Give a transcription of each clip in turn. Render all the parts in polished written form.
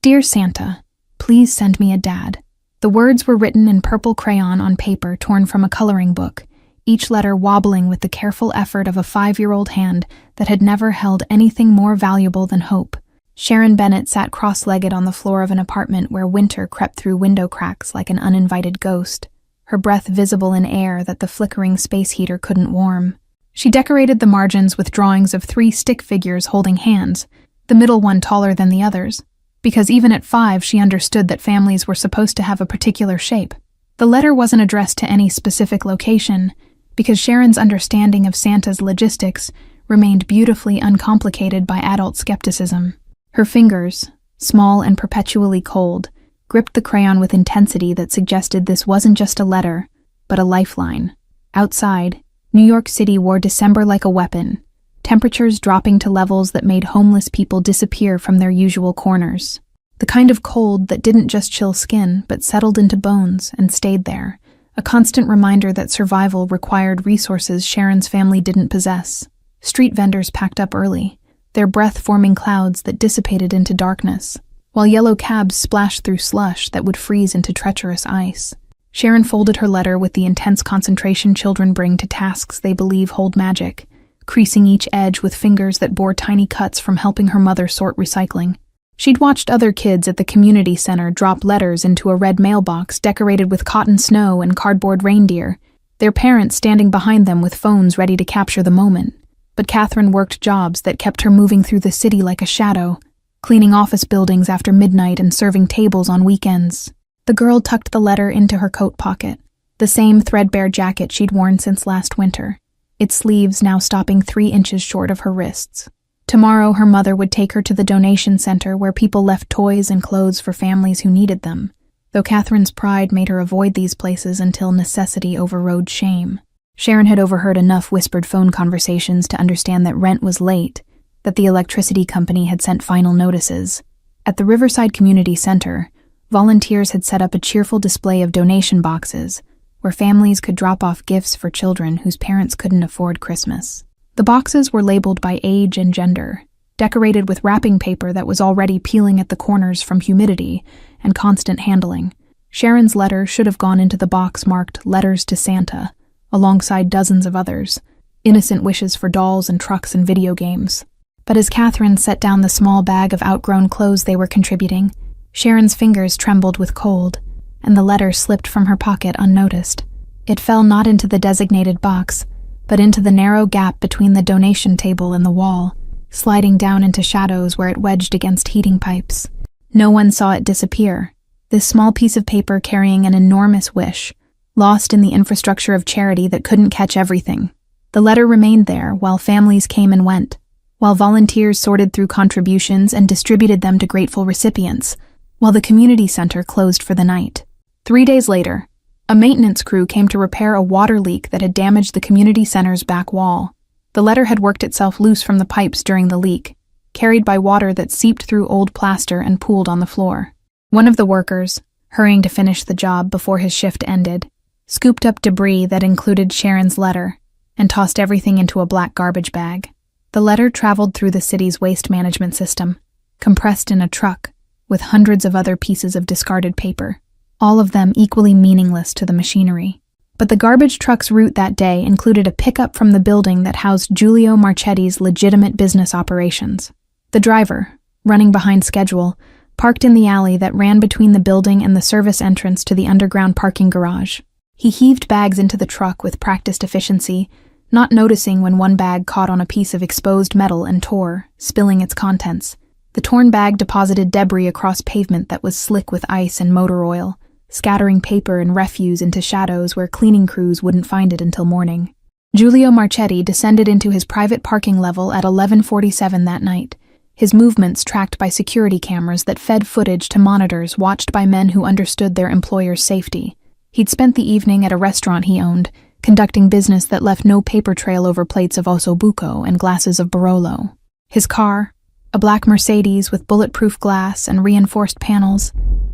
Dear Santa, please send me a dad. The words were written in purple crayon on paper torn from a coloring book, each letter wobbling with the careful effort of a 5-year-old hand that had never held anything more valuable than hope. Sharon Bennett sat cross-legged on the floor of an apartment where winter crept through window cracks like an uninvited ghost, her breath visible in air that the flickering space heater couldn't warm. She decorated the margins with drawings of 3 stick figures holding hands, the middle one taller than the others, because even at 5 she understood that families were supposed to have a particular shape. The letter wasn't addressed to any specific location, because Sharon's understanding of Santa's logistics remained beautifully uncomplicated by adult skepticism. Her fingers, small and perpetually cold, gripped the crayon with intensity that suggested this wasn't just a letter, but a lifeline. Outside, New York City wore December like a weapon, temperatures dropping to levels that made homeless people disappear from their usual corners. The kind of cold that didn't just chill skin, but settled into bones and stayed there, a constant reminder that survival required resources Sharon's family didn't possess. Street vendors packed up early, their breath forming clouds that dissipated into darkness, while yellow cabs splashed through slush that would freeze into treacherous ice. Sharon folded her letter with the intense concentration children bring to tasks they believe hold magic, creasing each edge with fingers that bore tiny cuts from helping her mother sort recycling. She'd watched other kids at the community center drop letters into a red mailbox decorated with cotton snow and cardboard reindeer, their parents standing behind them with phones ready to capture the moment. But Catherine worked jobs that kept her moving through the city like a shadow, cleaning office buildings after midnight and serving tables on weekends. The girl tucked the letter into her coat pocket, the same threadbare jacket she'd worn since last winter, its sleeves now stopping 3 inches short of her wrists. Tomorrow her mother would take her to the donation center where people left toys and clothes for families who needed them, though Catherine's pride made her avoid these places until necessity overrode shame. Sharon had overheard enough whispered phone conversations to understand that rent was late, that the electricity company had sent final notices. At the Riverside Community Center, volunteers had set up a cheerful display of donation boxes, where families could drop off gifts for children whose parents couldn't afford Christmas. The boxes were labeled by age and gender, decorated with wrapping paper that was already peeling at the corners from humidity and constant handling. Sharon's letter should have gone into the box marked Letters to Santa, alongside dozens of others, innocent wishes for dolls and trucks and video games. But as Catherine set down the small bag of outgrown clothes they were contributing, Sharon's fingers trembled with cold, and the letter slipped from her pocket unnoticed. It fell not into the designated box, but into the narrow gap between the donation table and the wall, sliding down into shadows where it wedged against heating pipes. No one saw it disappear, this small piece of paper carrying an enormous wish, lost in the infrastructure of charity that couldn't catch everything. The letter remained there while families came and went, while volunteers sorted through contributions and distributed them to grateful recipients, while the community center closed for the night. 3 days later, a maintenance crew came to repair a water leak that had damaged the community center's back wall. The letter had worked itself loose from the pipes during the leak, carried by water that seeped through old plaster and pooled on the floor. One of the workers, hurrying to finish the job before his shift ended, scooped up debris that included Sharon's letter and tossed everything into a black garbage bag. The letter traveled through the city's waste management system, compressed in a truck, with hundreds of other pieces of discarded paper, all of them equally meaningless to the machinery. But the garbage truck's route that day included a pickup from the building that housed Giulio Marchetti's legitimate business operations. The driver, running behind schedule, parked in the alley that ran between the building and the service entrance to the underground parking garage. He heaved bags into the truck with practiced efficiency, not noticing when one bag caught on a piece of exposed metal and tore, spilling its contents. The torn bag deposited debris across pavement that was slick with ice and motor oil, scattering paper and refuse into shadows where cleaning crews wouldn't find it until morning. Giulio Marchetti descended into his private parking level at 11:47 that night, his movements tracked by security cameras that fed footage to monitors watched by men who understood their employer's safety. He'd spent the evening at a restaurant he owned, conducting business that left no paper trail over plates of ossobuco and glasses of Barolo. His car, a black Mercedes with bulletproof glass and reinforced panels,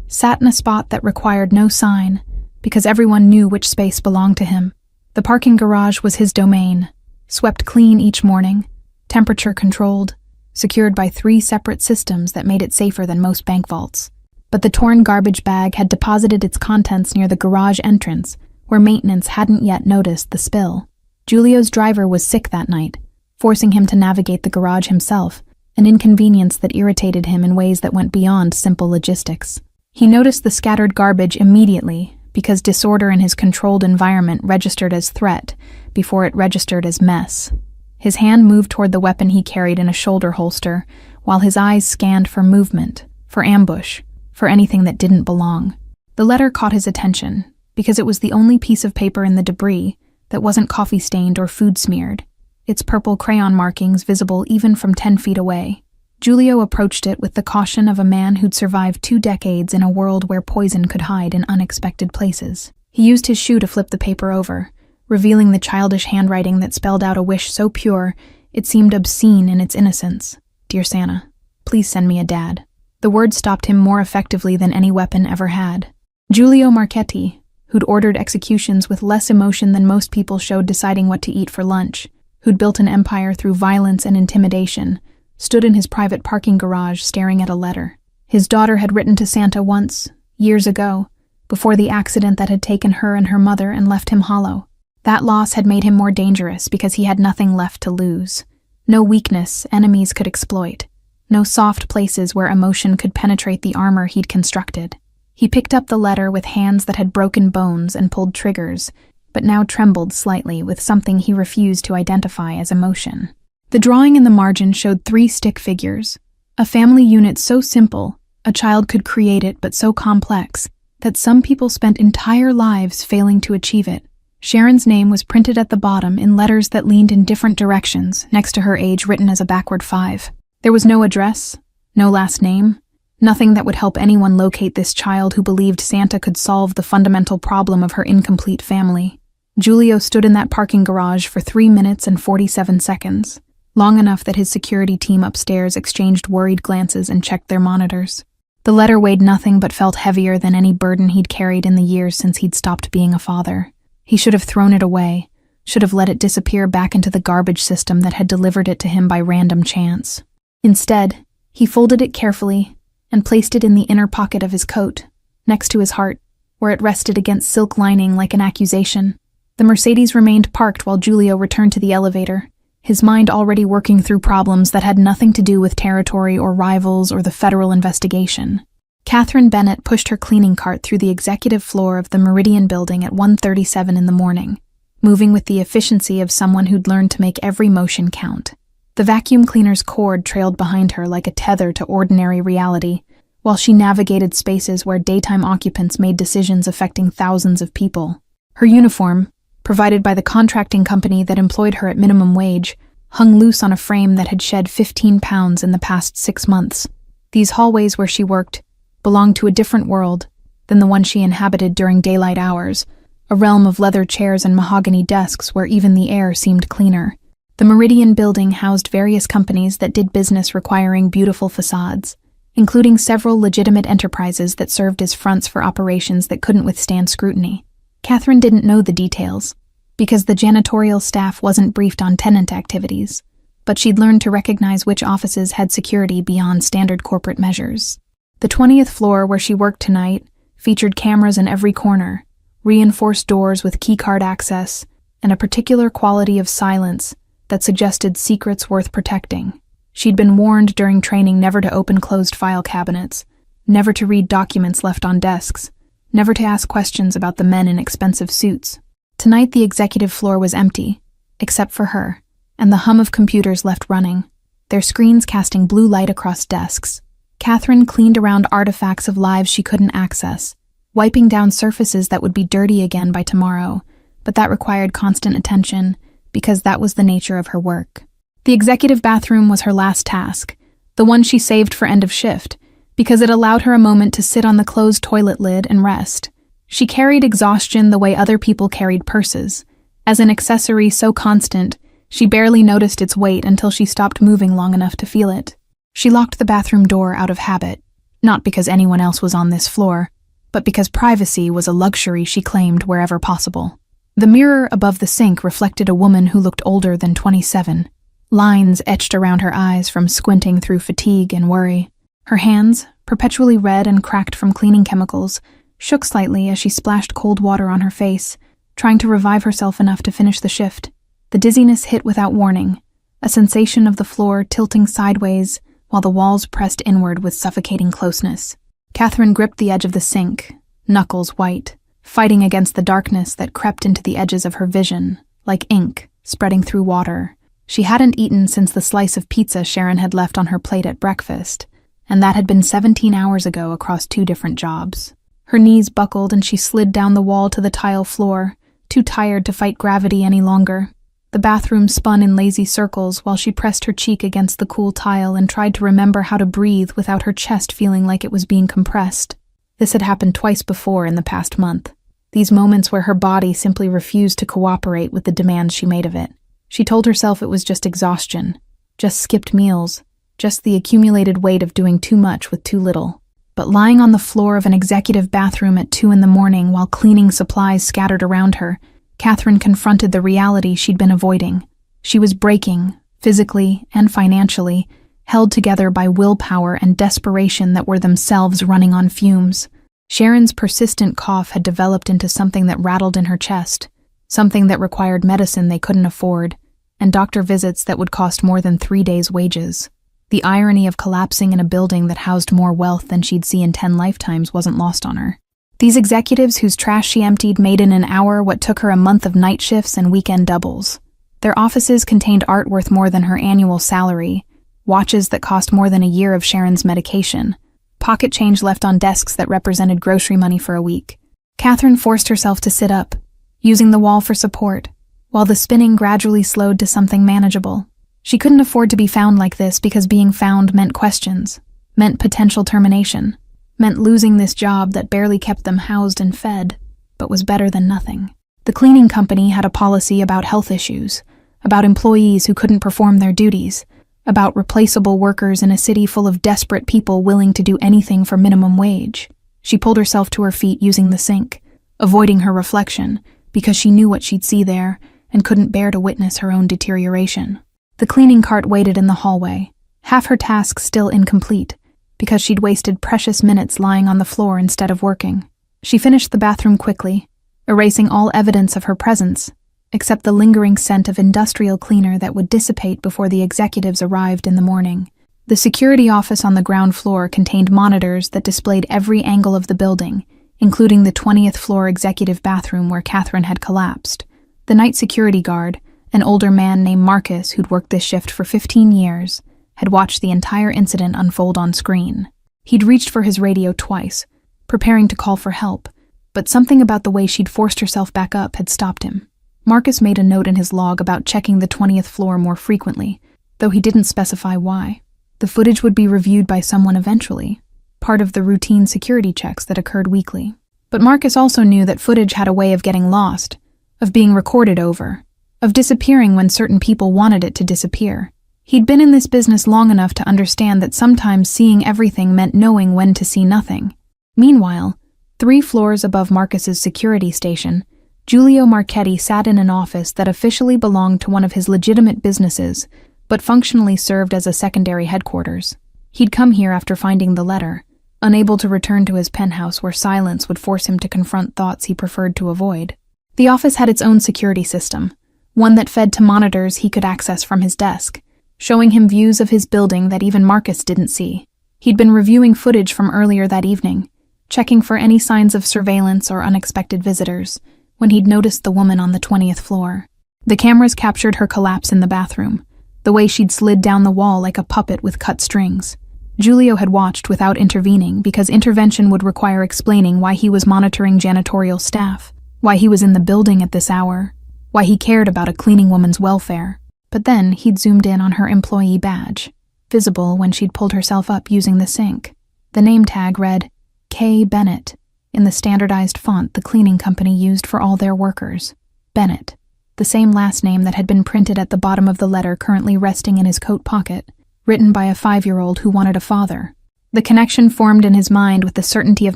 sat in a spot that required no sign because everyone knew which space belonged to him. The parking garage was his domain, swept clean each morning, temperature controlled, secured by 3 separate systems that made it safer than most bank vaults. But the torn garbage bag had deposited its contents near the garage entrance, where maintenance hadn't yet noticed the spill. Giulio's driver was sick that night, forcing him to navigate the garage himself, an inconvenience that irritated him in ways that went beyond simple logistics. He noticed the scattered garbage immediately, because disorder in his controlled environment registered as threat before it registered as mess. His hand moved toward the weapon he carried in a shoulder holster, while his eyes scanned for movement, for ambush, for anything that didn't belong. The letter caught his attention, because it was the only piece of paper in the debris that wasn't coffee-stained or food-smeared, its purple crayon markings visible even from 10 feet away. Giulio approached it with the caution of a man who'd survived 2 decades in a world where poison could hide in unexpected places. He used his shoe to flip the paper over, revealing the childish handwriting that spelled out a wish so pure it seemed obscene in its innocence. "Dear Santa, please send me a dad." The word stopped him more effectively than any weapon ever had. Giulio Marchetti, who'd ordered executions with less emotion than most people showed deciding what to eat for lunch, who'd built an empire through violence and intimidation, stood in his private parking garage staring at a letter. His daughter had written to Santa once, years ago, before the accident that had taken her and her mother and left him hollow. That loss had made him more dangerous because he had nothing left to lose. No weakness enemies could exploit. No soft places where emotion could penetrate the armor he'd constructed. He picked up the letter with hands that had broken bones and pulled triggers, but now trembled slightly with something he refused to identify as emotion. The drawing in the margin showed 3 stick figures, a family unit so simple a child could create it but so complex that some people spent entire lives failing to achieve it. Sharon's name was printed at the bottom in letters that leaned in different directions, next to her age written as a backward 5. There was no address, no last name, nothing that would help anyone locate this child who believed Santa could solve the fundamental problem of her incomplete family. Giulio stood in that parking garage for 3 minutes and 47 seconds, long enough that his security team upstairs exchanged worried glances and checked their monitors. The letter weighed nothing but felt heavier than any burden he'd carried in the years since he'd stopped being a father. He should have thrown it away, should have let it disappear back into the garbage system that had delivered it to him by random chance. Instead, he folded it carefully and placed it in the inner pocket of his coat, next to his heart, where it rested against silk lining like an accusation. The Mercedes remained parked while Giulio returned to the elevator, his mind already working through problems that had nothing to do with territory or rivals or the federal investigation. Catherine Bennett pushed her cleaning cart through the executive floor of the Meridian building at 1:37 in the morning, moving with the efficiency of someone who'd learned to make every motion count. The vacuum cleaner's cord trailed behind her like a tether to ordinary reality, while she navigated spaces where daytime occupants made decisions affecting thousands of people. Her uniform, provided by the contracting company that employed her at minimum wage, hung loose on a frame that had shed 15 pounds in the past 6 months. These hallways where she worked belonged to a different world than the one she inhabited during daylight hours, a realm of leather chairs and mahogany desks where even the air seemed cleaner. The Meridian building housed various companies that did business requiring beautiful facades, including several legitimate enterprises that served as fronts for operations that couldn't withstand scrutiny. Catherine didn't know the details, because the janitorial staff wasn't briefed on tenant activities, but she'd learned to recognize which offices had security beyond standard corporate measures. The 20th floor where she worked tonight featured cameras in every corner, reinforced doors with keycard access, and a particular quality of silence that suggested secrets worth protecting. She'd been warned during training never to open closed file cabinets, never to read documents left on desks, never to ask questions about the men in expensive suits. Tonight the executive floor was empty, except for her, and the hum of computers left running, their screens casting blue light across desks. Catherine cleaned around artifacts of lives she couldn't access, wiping down surfaces that would be dirty again by tomorrow, but that required constant attention, because that was the nature of her work. The executive bathroom was her last task, the one she saved for end of shift, because it allowed her a moment to sit on the closed toilet lid and rest. She carried exhaustion the way other people carried purses, as an accessory so constant, she barely noticed its weight until she stopped moving long enough to feel it. She locked the bathroom door out of habit, not because anyone else was on this floor, but because privacy was a luxury she claimed wherever possible. The mirror above the sink reflected a woman who looked older than 27, lines etched around her eyes from squinting through fatigue and worry. Her hands, perpetually red and cracked from cleaning chemicals, shook slightly as she splashed cold water on her face, trying to revive herself enough to finish the shift. The dizziness hit without warning, a sensation of the floor tilting sideways while the walls pressed inward with suffocating closeness. Catherine gripped the edge of the sink, knuckles white, fighting against the darkness that crept into the edges of her vision, like ink spreading through water. She hadn't eaten since the slice of pizza Sharon had left on her plate at breakfast, and that had been 17 hours ago across 2 different jobs. Her knees buckled and she slid down the wall to the tile floor, too tired to fight gravity any longer. The bathroom spun in lazy circles while she pressed her cheek against the cool tile and tried to remember how to breathe without her chest feeling like it was being compressed. This had happened twice before in the past month. These moments where her body simply refused to cooperate with the demands she made of it. She told herself it was just exhaustion, just skipped meals, just the accumulated weight of doing too much with too little. But lying on the floor of an executive bathroom at 2 a.m. while cleaning supplies scattered around her, Catherine confronted the reality she'd been avoiding. She was breaking, physically and financially, held together by willpower and desperation that were themselves running on fumes. Sharon's persistent cough had developed into something that rattled in her chest, something that required medicine they couldn't afford, and doctor visits that would cost more than 3 days' wages. The irony of collapsing in a building that housed more wealth than she'd see in 10 lifetimes wasn't lost on her. These executives whose trash she emptied made in an hour what took her a month of night shifts and weekend doubles. Their offices contained art worth more than her annual salary, watches that cost more than a year of Sharon's medication, pocket change left on desks that represented grocery money for a week. Catherine forced herself to sit up, using the wall for support, while the spinning gradually slowed to something manageable. She couldn't afford to be found like this because being found meant questions, meant potential termination, meant losing this job that barely kept them housed and fed, but was better than nothing. The cleaning company had a policy about health issues, about employees who couldn't perform their duties, about replaceable workers in a city full of desperate people willing to do anything for minimum wage. She pulled herself to her feet using the sink, avoiding her reflection, because she knew what she'd see there and couldn't bear to witness her own deterioration. The cleaning cart waited in the hallway, half her task still incomplete, because she'd wasted precious minutes lying on the floor instead of working. She finished the bathroom quickly, erasing all evidence of her presence, except the lingering scent of industrial cleaner that would dissipate before the executives arrived in the morning. The security office on the ground floor contained monitors that displayed every angle of the building, including the 20th floor executive bathroom where Catherine had collapsed. The night security guard, an older man named Marcus who'd worked this shift for 15 years, had watched the entire incident unfold on screen. He'd reached for his radio twice, preparing to call for help, but something about the way she'd forced herself back up had stopped him. Marcus made a note in his log about checking the 20th floor more frequently, though he didn't specify why. The footage would be reviewed by someone eventually, part of the routine security checks that occurred weekly. But Marcus also knew that footage had a way of getting lost, of being recorded over, of disappearing when certain people wanted it to disappear. He'd been in this business long enough to understand that sometimes seeing everything meant knowing when to see nothing. Meanwhile, 3 floors above Marcus's security station, Giulio Marchetti sat in an office that officially belonged to one of his legitimate businesses, but functionally served as a secondary headquarters. He'd come here after finding the letter, unable to return to his penthouse where silence would force him to confront thoughts he preferred to avoid. The office had its own security system, one that fed to monitors he could access from his desk, showing him views of his building that even Marcus didn't see. He'd been reviewing footage from earlier that evening, checking for any signs of surveillance or unexpected visitors, when he'd noticed the woman on the 20th floor. The cameras captured her collapse in the bathroom, the way she'd slid down the wall like a puppet with cut strings. Giulio had watched without intervening because intervention would require explaining why he was monitoring janitorial staff, why he was in the building at this hour, why he cared about a cleaning woman's welfare. But then he'd zoomed in on her employee badge, visible when she'd pulled herself up using the sink. The name tag read, K. Bennett, in the standardized font the cleaning company used for all their workers. Bennett, the same last name that had been printed at the bottom of the letter currently resting in his coat pocket, written by a 5-year-old who wanted a father. The connection formed in his mind with the certainty of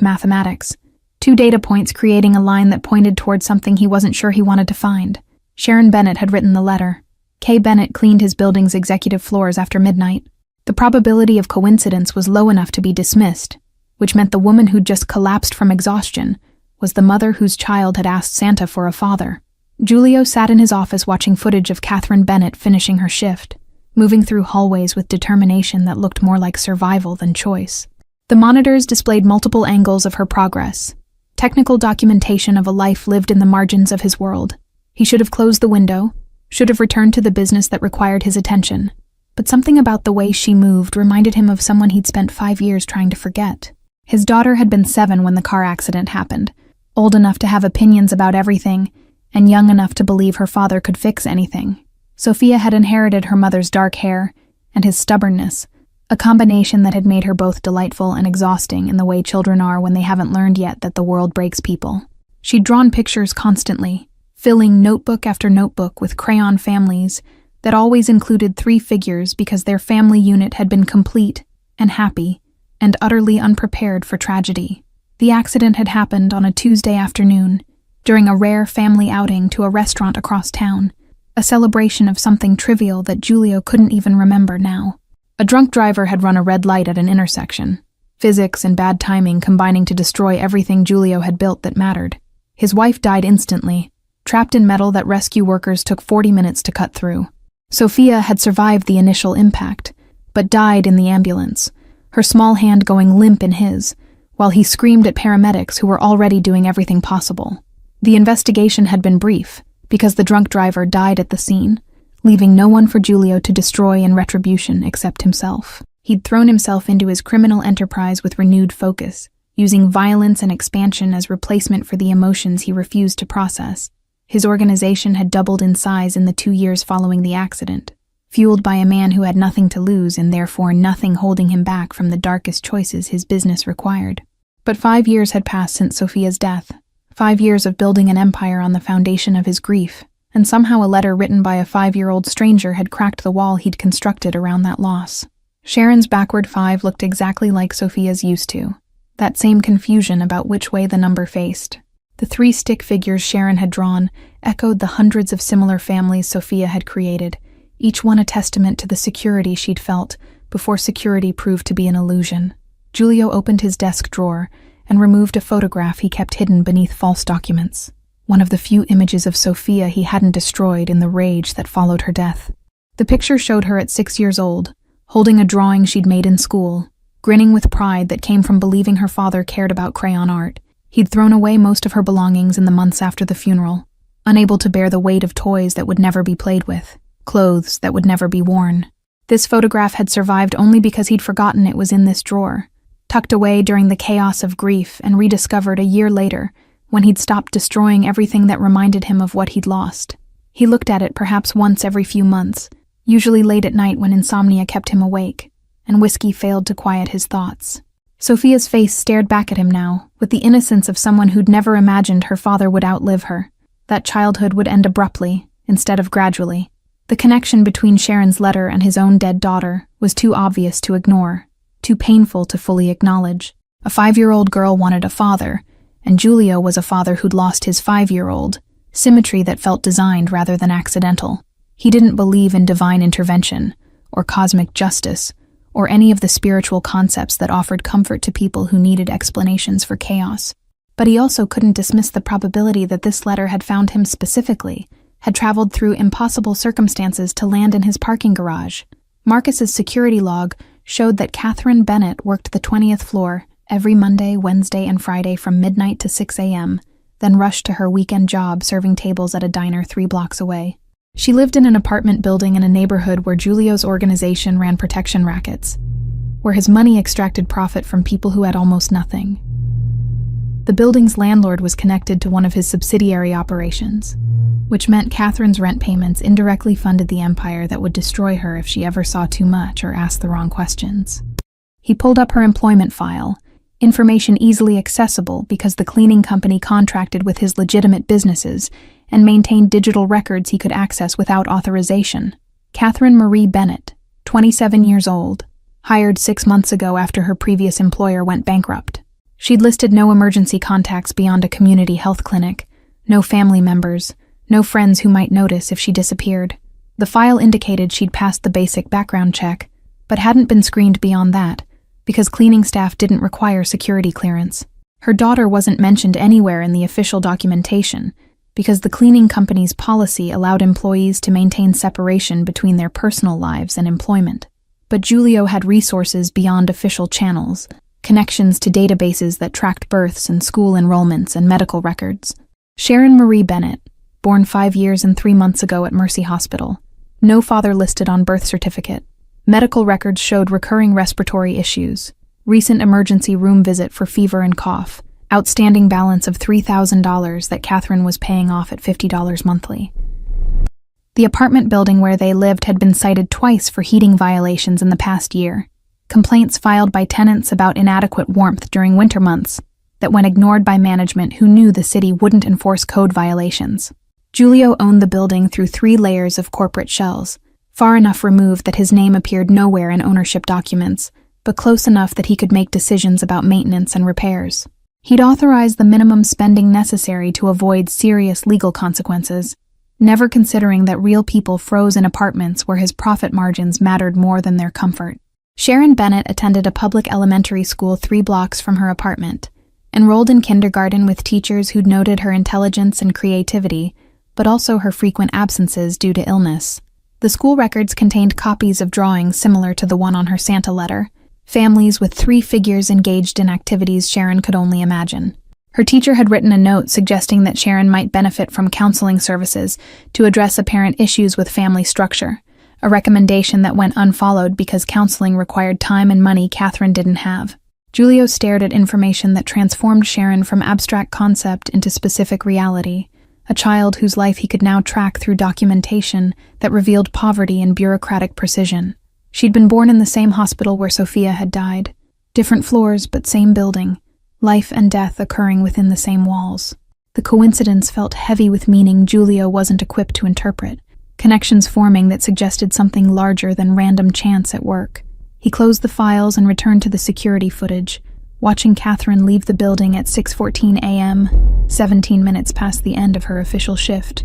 mathematics, 2 data points creating a line that pointed toward something he wasn't sure he wanted to find. Sharon Bennett had written the letter. Kay Bennett cleaned his building's executive floors after midnight. The probability of coincidence was low enough to be dismissed, which meant the woman who'd just collapsed from exhaustion was the mother whose child had asked Santa for a father. Julio sat in his office watching footage of Catherine Bennett finishing her shift, moving through hallways with determination that looked more like survival than choice. The monitors displayed multiple angles of her progress, technical documentation of a life lived in the margins of his world. He should have closed the window, should have returned to the business that required his attention, but something about the way she moved reminded him of someone he'd spent 5 years trying to forget. His daughter had been 7 when the car accident happened, old enough to have opinions about everything, and young enough to believe her father could fix anything. Sophia had inherited her mother's dark hair and his stubbornness, a combination that had made her both delightful and exhausting in the way children are when they haven't learned yet that the world breaks people. She'd drawn pictures constantly, filling notebook after notebook with crayon families that always included 3 figures because their family unit had been complete and happy and utterly unprepared for tragedy. The accident had happened on a Tuesday afternoon, during a rare family outing to a restaurant across town, a celebration of something trivial that Julio couldn't even remember now. A drunk driver had run a red light at an intersection, physics and bad timing combining to destroy everything Julio had built that mattered. His wife died instantly, trapped in metal that rescue workers took 40 minutes to cut through. Sophia had survived the initial impact, but died in the ambulance, her small hand going limp in his, while he screamed at paramedics who were already doing everything possible. The investigation had been brief, because the drunk driver died at the scene, leaving no one for Julio to destroy in retribution except himself. He'd thrown himself into his criminal enterprise with renewed focus, using violence and expansion as replacement for the emotions he refused to process. His organization had doubled in size in the 2 years following the accident, fueled by a man who had nothing to lose and therefore nothing holding him back from the darkest choices his business required. But 5 years had passed since Sophia's death, 5 years of building an empire on the foundation of his grief, and somehow a letter written by a 5-year-old stranger had cracked the wall he'd constructed around that loss. Sharon's backward 5 looked exactly like Sophia's used to, that same confusion about which way the number faced. The 3 stick figures Sharon had drawn echoed the hundreds of similar families Sophia had created, each one a testament to the security she'd felt before security proved to be an illusion. Julio opened his desk drawer and removed a photograph he kept hidden beneath false documents, one of the few images of Sophia he hadn't destroyed in the rage that followed her death. The picture showed her at 6 years old, holding a drawing she'd made in school, grinning with pride that came from believing her father cared about crayon art. He'd thrown away most of her belongings in the months after the funeral, unable to bear the weight of toys that would never be played with, clothes that would never be worn. This photograph had survived only because he'd forgotten it was in this drawer, tucked away during the chaos of grief and rediscovered a year later when he'd stopped destroying everything that reminded him of what he'd lost. He looked at it perhaps once every few months, usually late at night when insomnia kept him awake, and whiskey failed to quiet his thoughts. Sophia's face stared back at him now, with the innocence of someone who'd never imagined her father would outlive her, that childhood would end abruptly, instead of gradually. The connection between Sharon's letter and his own dead daughter was too obvious to ignore, too painful to fully acknowledge. A 5-year-old girl wanted a father, and Julio was a father who'd lost his 5-year-old, symmetry that felt designed rather than accidental. He didn't believe in divine intervention, or cosmic justice, or any of the spiritual concepts that offered comfort to people who needed explanations for chaos. But he also couldn't dismiss the probability that this letter had found him specifically, had traveled through impossible circumstances to land in his parking garage. Marcus's security log showed that Catherine Bennett worked the 20th floor every Monday, Wednesday, and Friday from midnight to 6 a.m., then rushed to her weekend job serving tables at a diner 3 blocks away. She lived in an apartment building in a neighborhood where Julio's organization ran protection rackets, where his money extracted profit from people who had almost nothing. The building's landlord was connected to one of his subsidiary operations, which meant Catherine's rent payments indirectly funded the empire that would destroy her if she ever saw too much or asked the wrong questions. He pulled up her employment file, information easily accessible because the cleaning company contracted with his legitimate businesses and maintained digital records he could access without authorization. Catherine Marie Bennett, 27 years old, hired 6 months ago after her previous employer went bankrupt. She'd listed no emergency contacts beyond a community health clinic, no family members, no friends who might notice if she disappeared. The file indicated she'd passed the basic background check, but hadn't been screened beyond that, because cleaning staff didn't require security clearance. Her daughter wasn't mentioned anywhere in the official documentation, because the cleaning company's policy allowed employees to maintain separation between their personal lives and employment. But Julio had resources beyond official channels, connections to databases that tracked births and school enrollments and medical records. Sharon Marie Bennett, born 5 years and 3 months ago at Mercy Hospital. No father listed on birth certificate. Medical records showed recurring respiratory issues. Recent emergency room visit for fever and cough. Outstanding balance of $3,000 that Catherine was paying off at $50 monthly. The apartment building where they lived had been cited twice for heating violations in the past year. Complaints filed by tenants about inadequate warmth during winter months that went ignored by management who knew the city wouldn't enforce code violations. Julio owned the building through 3 layers of corporate shells, far enough removed that his name appeared nowhere in ownership documents, but close enough that he could make decisions about maintenance and repairs. He'd authorized the minimum spending necessary to avoid serious legal consequences, never considering that real people froze in apartments where his profit margins mattered more than their comfort. Sharon Bennett attended a public elementary school 3 blocks from her apartment, enrolled in kindergarten with teachers who'd noted her intelligence and creativity, but also her frequent absences due to illness. The school records contained copies of drawings similar to the one on her Santa letter, families with 3 figures engaged in activities Sharon could only imagine. Her teacher had written a note suggesting that Sharon might benefit from counseling services to address apparent issues with family structure, a recommendation that went unfollowed because counseling required time and money Catherine didn't have. Julio stared at information that transformed Sharon from abstract concept into specific reality, a child whose life he could now track through documentation that revealed poverty and bureaucratic precision. She'd been born in the same hospital where Sophia had died. Different floors, but same building. Life and death occurring within the same walls. The coincidence felt heavy with meaning Julio wasn't equipped to interpret. Connections forming that suggested something larger than random chance at work. He closed the files and returned to the security footage, watching Catherine leave the building at 6:14 a.m., 17 minutes past the end of her official shift.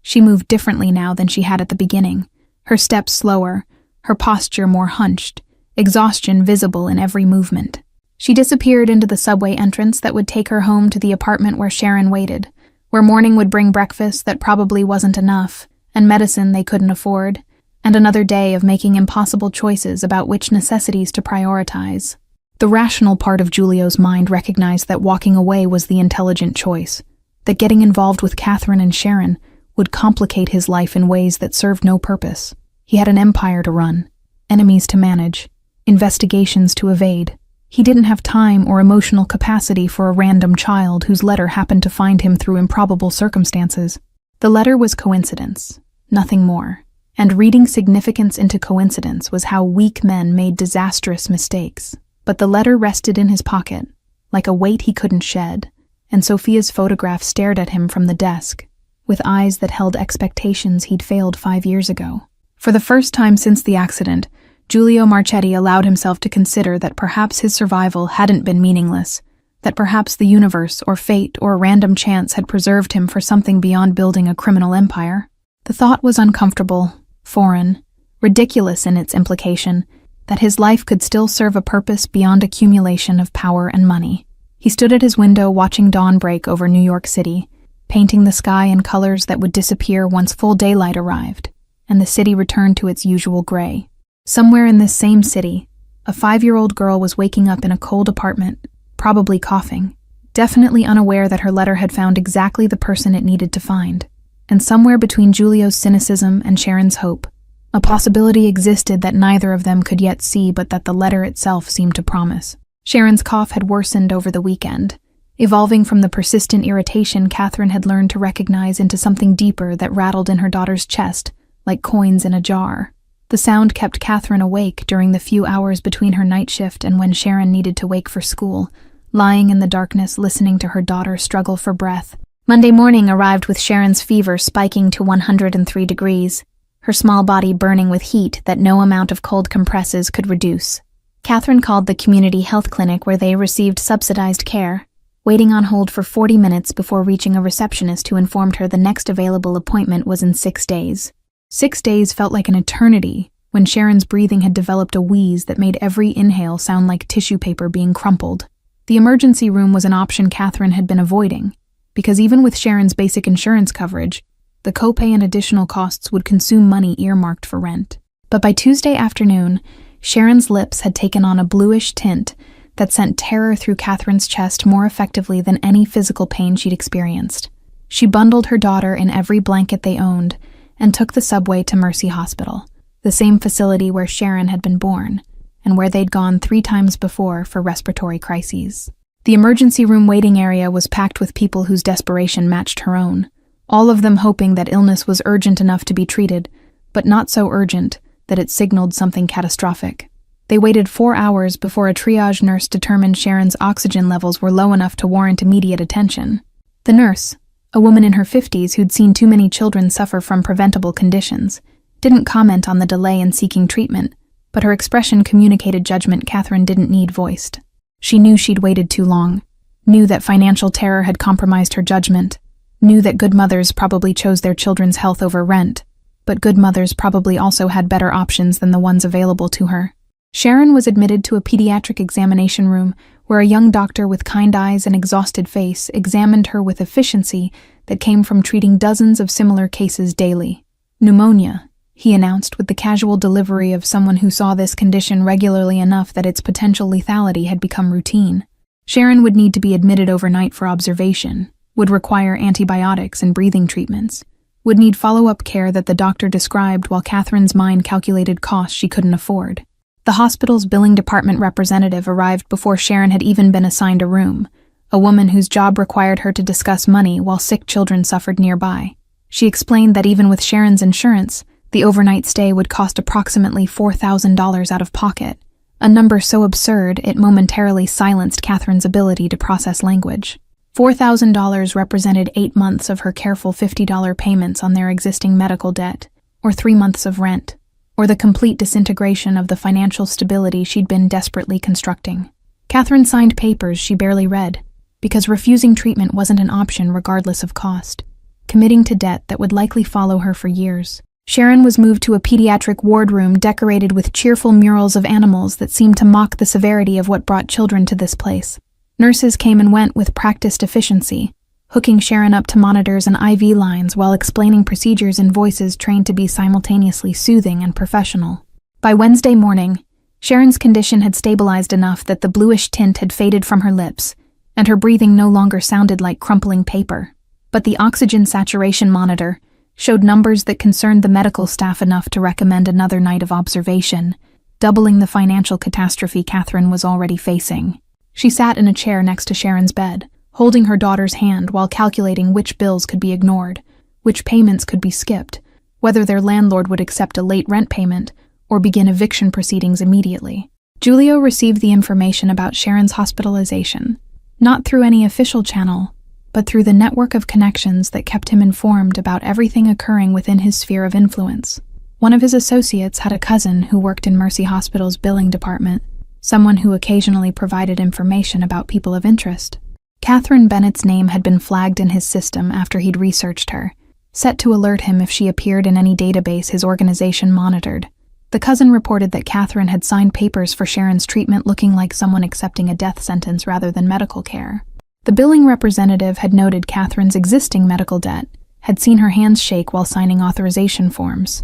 She moved differently now than she had at the beginning. Her steps slower, her posture more hunched, exhaustion visible in every movement. She disappeared into the subway entrance that would take her home to the apartment where Sharon waited, where morning would bring breakfast that probably wasn't enough, and medicine they couldn't afford, and another day of making impossible choices about which necessities to prioritize. The rational part of Julio's mind recognized that walking away was the intelligent choice, that getting involved with Catherine and Sharon would complicate his life in ways that served no purpose. He had an empire to run, enemies to manage, investigations to evade. He didn't have time or emotional capacity for a random child whose letter happened to find him through improbable circumstances. The letter was coincidence, nothing more, and reading significance into coincidence was how weak men made disastrous mistakes. But the letter rested in his pocket, like a weight he couldn't shed, and Sophia's photograph stared at him from the desk, with eyes that held expectations he'd failed 5 years ago. For the first time since the accident, Julio Marchetti allowed himself to consider that perhaps his survival hadn't been meaningless, that perhaps the universe or fate or random chance had preserved him for something beyond building a criminal empire. The thought was uncomfortable, foreign, ridiculous in its implication, that his life could still serve a purpose beyond accumulation of power and money. He stood at his window watching dawn break over New York City, painting the sky in colors that would disappear once full daylight arrived, and the city returned to its usual gray. Somewhere in this same city, a 5-year-old girl was waking up in a cold apartment, probably coughing, definitely unaware that her letter had found exactly the person it needed to find. And somewhere between Julio's cynicism and Sharon's hope, a possibility existed that neither of them could yet see but that the letter itself seemed to promise. Sharon's cough had worsened over the weekend, evolving from the persistent irritation Catherine had learned to recognize into something deeper that rattled in her daughter's chest, like coins in a jar. The sound kept Catherine awake during the few hours between her night shift and when Sharon needed to wake for school, lying in the darkness listening to her daughter struggle for breath. Monday morning arrived with Sharon's fever spiking to 103 degrees, her small body burning with heat that no amount of cold compresses could reduce. Catherine called the community health clinic where they received subsidized care, waiting on hold for 40 minutes before reaching a receptionist who informed her the next available appointment was in 6 days. 6 days felt like an eternity when Sharon's breathing had developed a wheeze that made every inhale sound like tissue paper being crumpled. The emergency room was an option Catherine had been avoiding, because even with Sharon's basic insurance coverage, the copay and additional costs would consume money earmarked for rent. But by Tuesday afternoon, Sharon's lips had taken on a bluish tint that sent terror through Catherine's chest more effectively than any physical pain she'd experienced. She bundled her daughter in every blanket they owned and took the subway to Mercy Hospital, the same facility where Sharon had been born, and where they'd gone 3 times before for respiratory crises. The emergency room waiting area was packed with people whose desperation matched her own, all of them hoping that illness was urgent enough to be treated, but not so urgent that it signaled something catastrophic. They waited 4 hours before a triage nurse determined Sharon's oxygen levels were low enough to warrant immediate attention. The nurse, a woman in her 50s who'd seen too many children suffer from preventable conditions, didn't comment on the delay in seeking treatment, but her expression communicated judgment Catherine didn't need voiced. She knew she'd waited too long, knew that financial terror had compromised her judgment, knew that good mothers probably chose their children's health over rent, but good mothers probably also had better options than the ones available to her. Sharon was admitted to a pediatric examination room where a young doctor with kind eyes and exhausted face examined her with efficiency that came from treating dozens of similar cases daily. Pneumonia, he announced with the casual delivery of someone who saw this condition regularly enough that its potential lethality had become routine. Sharon would need to be admitted overnight for observation, would require antibiotics and breathing treatments, would need follow-up care that the doctor described while Catherine's mind calculated costs she couldn't afford. The hospital's billing department representative arrived before Sharon had even been assigned a room, a woman whose job required her to discuss money while sick children suffered nearby. She explained that even with Sharon's insurance, the overnight stay would cost approximately $4,000 out of pocket, a number so absurd it momentarily silenced Catherine's ability to process language. $4,000 represented 8 months of her careful $50 payments on their existing medical debt, or 3 months of rent, or the complete disintegration of the financial stability she'd been desperately constructing. Catherine signed papers she barely read, because refusing treatment wasn't an option regardless of cost, committing to debt that would likely follow her for years. Sharon was moved to a pediatric wardroom decorated with cheerful murals of animals that seemed to mock the severity of what brought children to this place. Nurses came and went with practiced efficiency, hooking Sharon up to monitors and IV lines while explaining procedures in voices trained to be simultaneously soothing and professional. By Wednesday morning, Sharon's condition had stabilized enough that the bluish tint had faded from her lips, and her breathing no longer sounded like crumpling paper. But the oxygen saturation monitor showed numbers that concerned the medical staff enough to recommend another night of observation, doubling the financial catastrophe Catherine was already facing. She sat in a chair next to Sharon's bed, holding her daughter's hand while calculating which bills could be ignored, which payments could be skipped, whether their landlord would accept a late rent payment or begin eviction proceedings immediately. Giulio received the information about Sharon's hospitalization, not through any official channel, but through the network of connections that kept him informed about everything occurring within his sphere of influence. One of his associates had a cousin who worked in Mercy Hospital's billing department, someone who occasionally provided information about people of interest. Catherine Bennett's name had been flagged in his system after he'd researched her, set to alert him if she appeared in any database his organization monitored. The cousin reported that Catherine had signed papers for Sharon's treatment looking like someone accepting a death sentence rather than medical care. The billing representative had noted Catherine's existing medical debt, had seen her hands shake while signing authorization forms,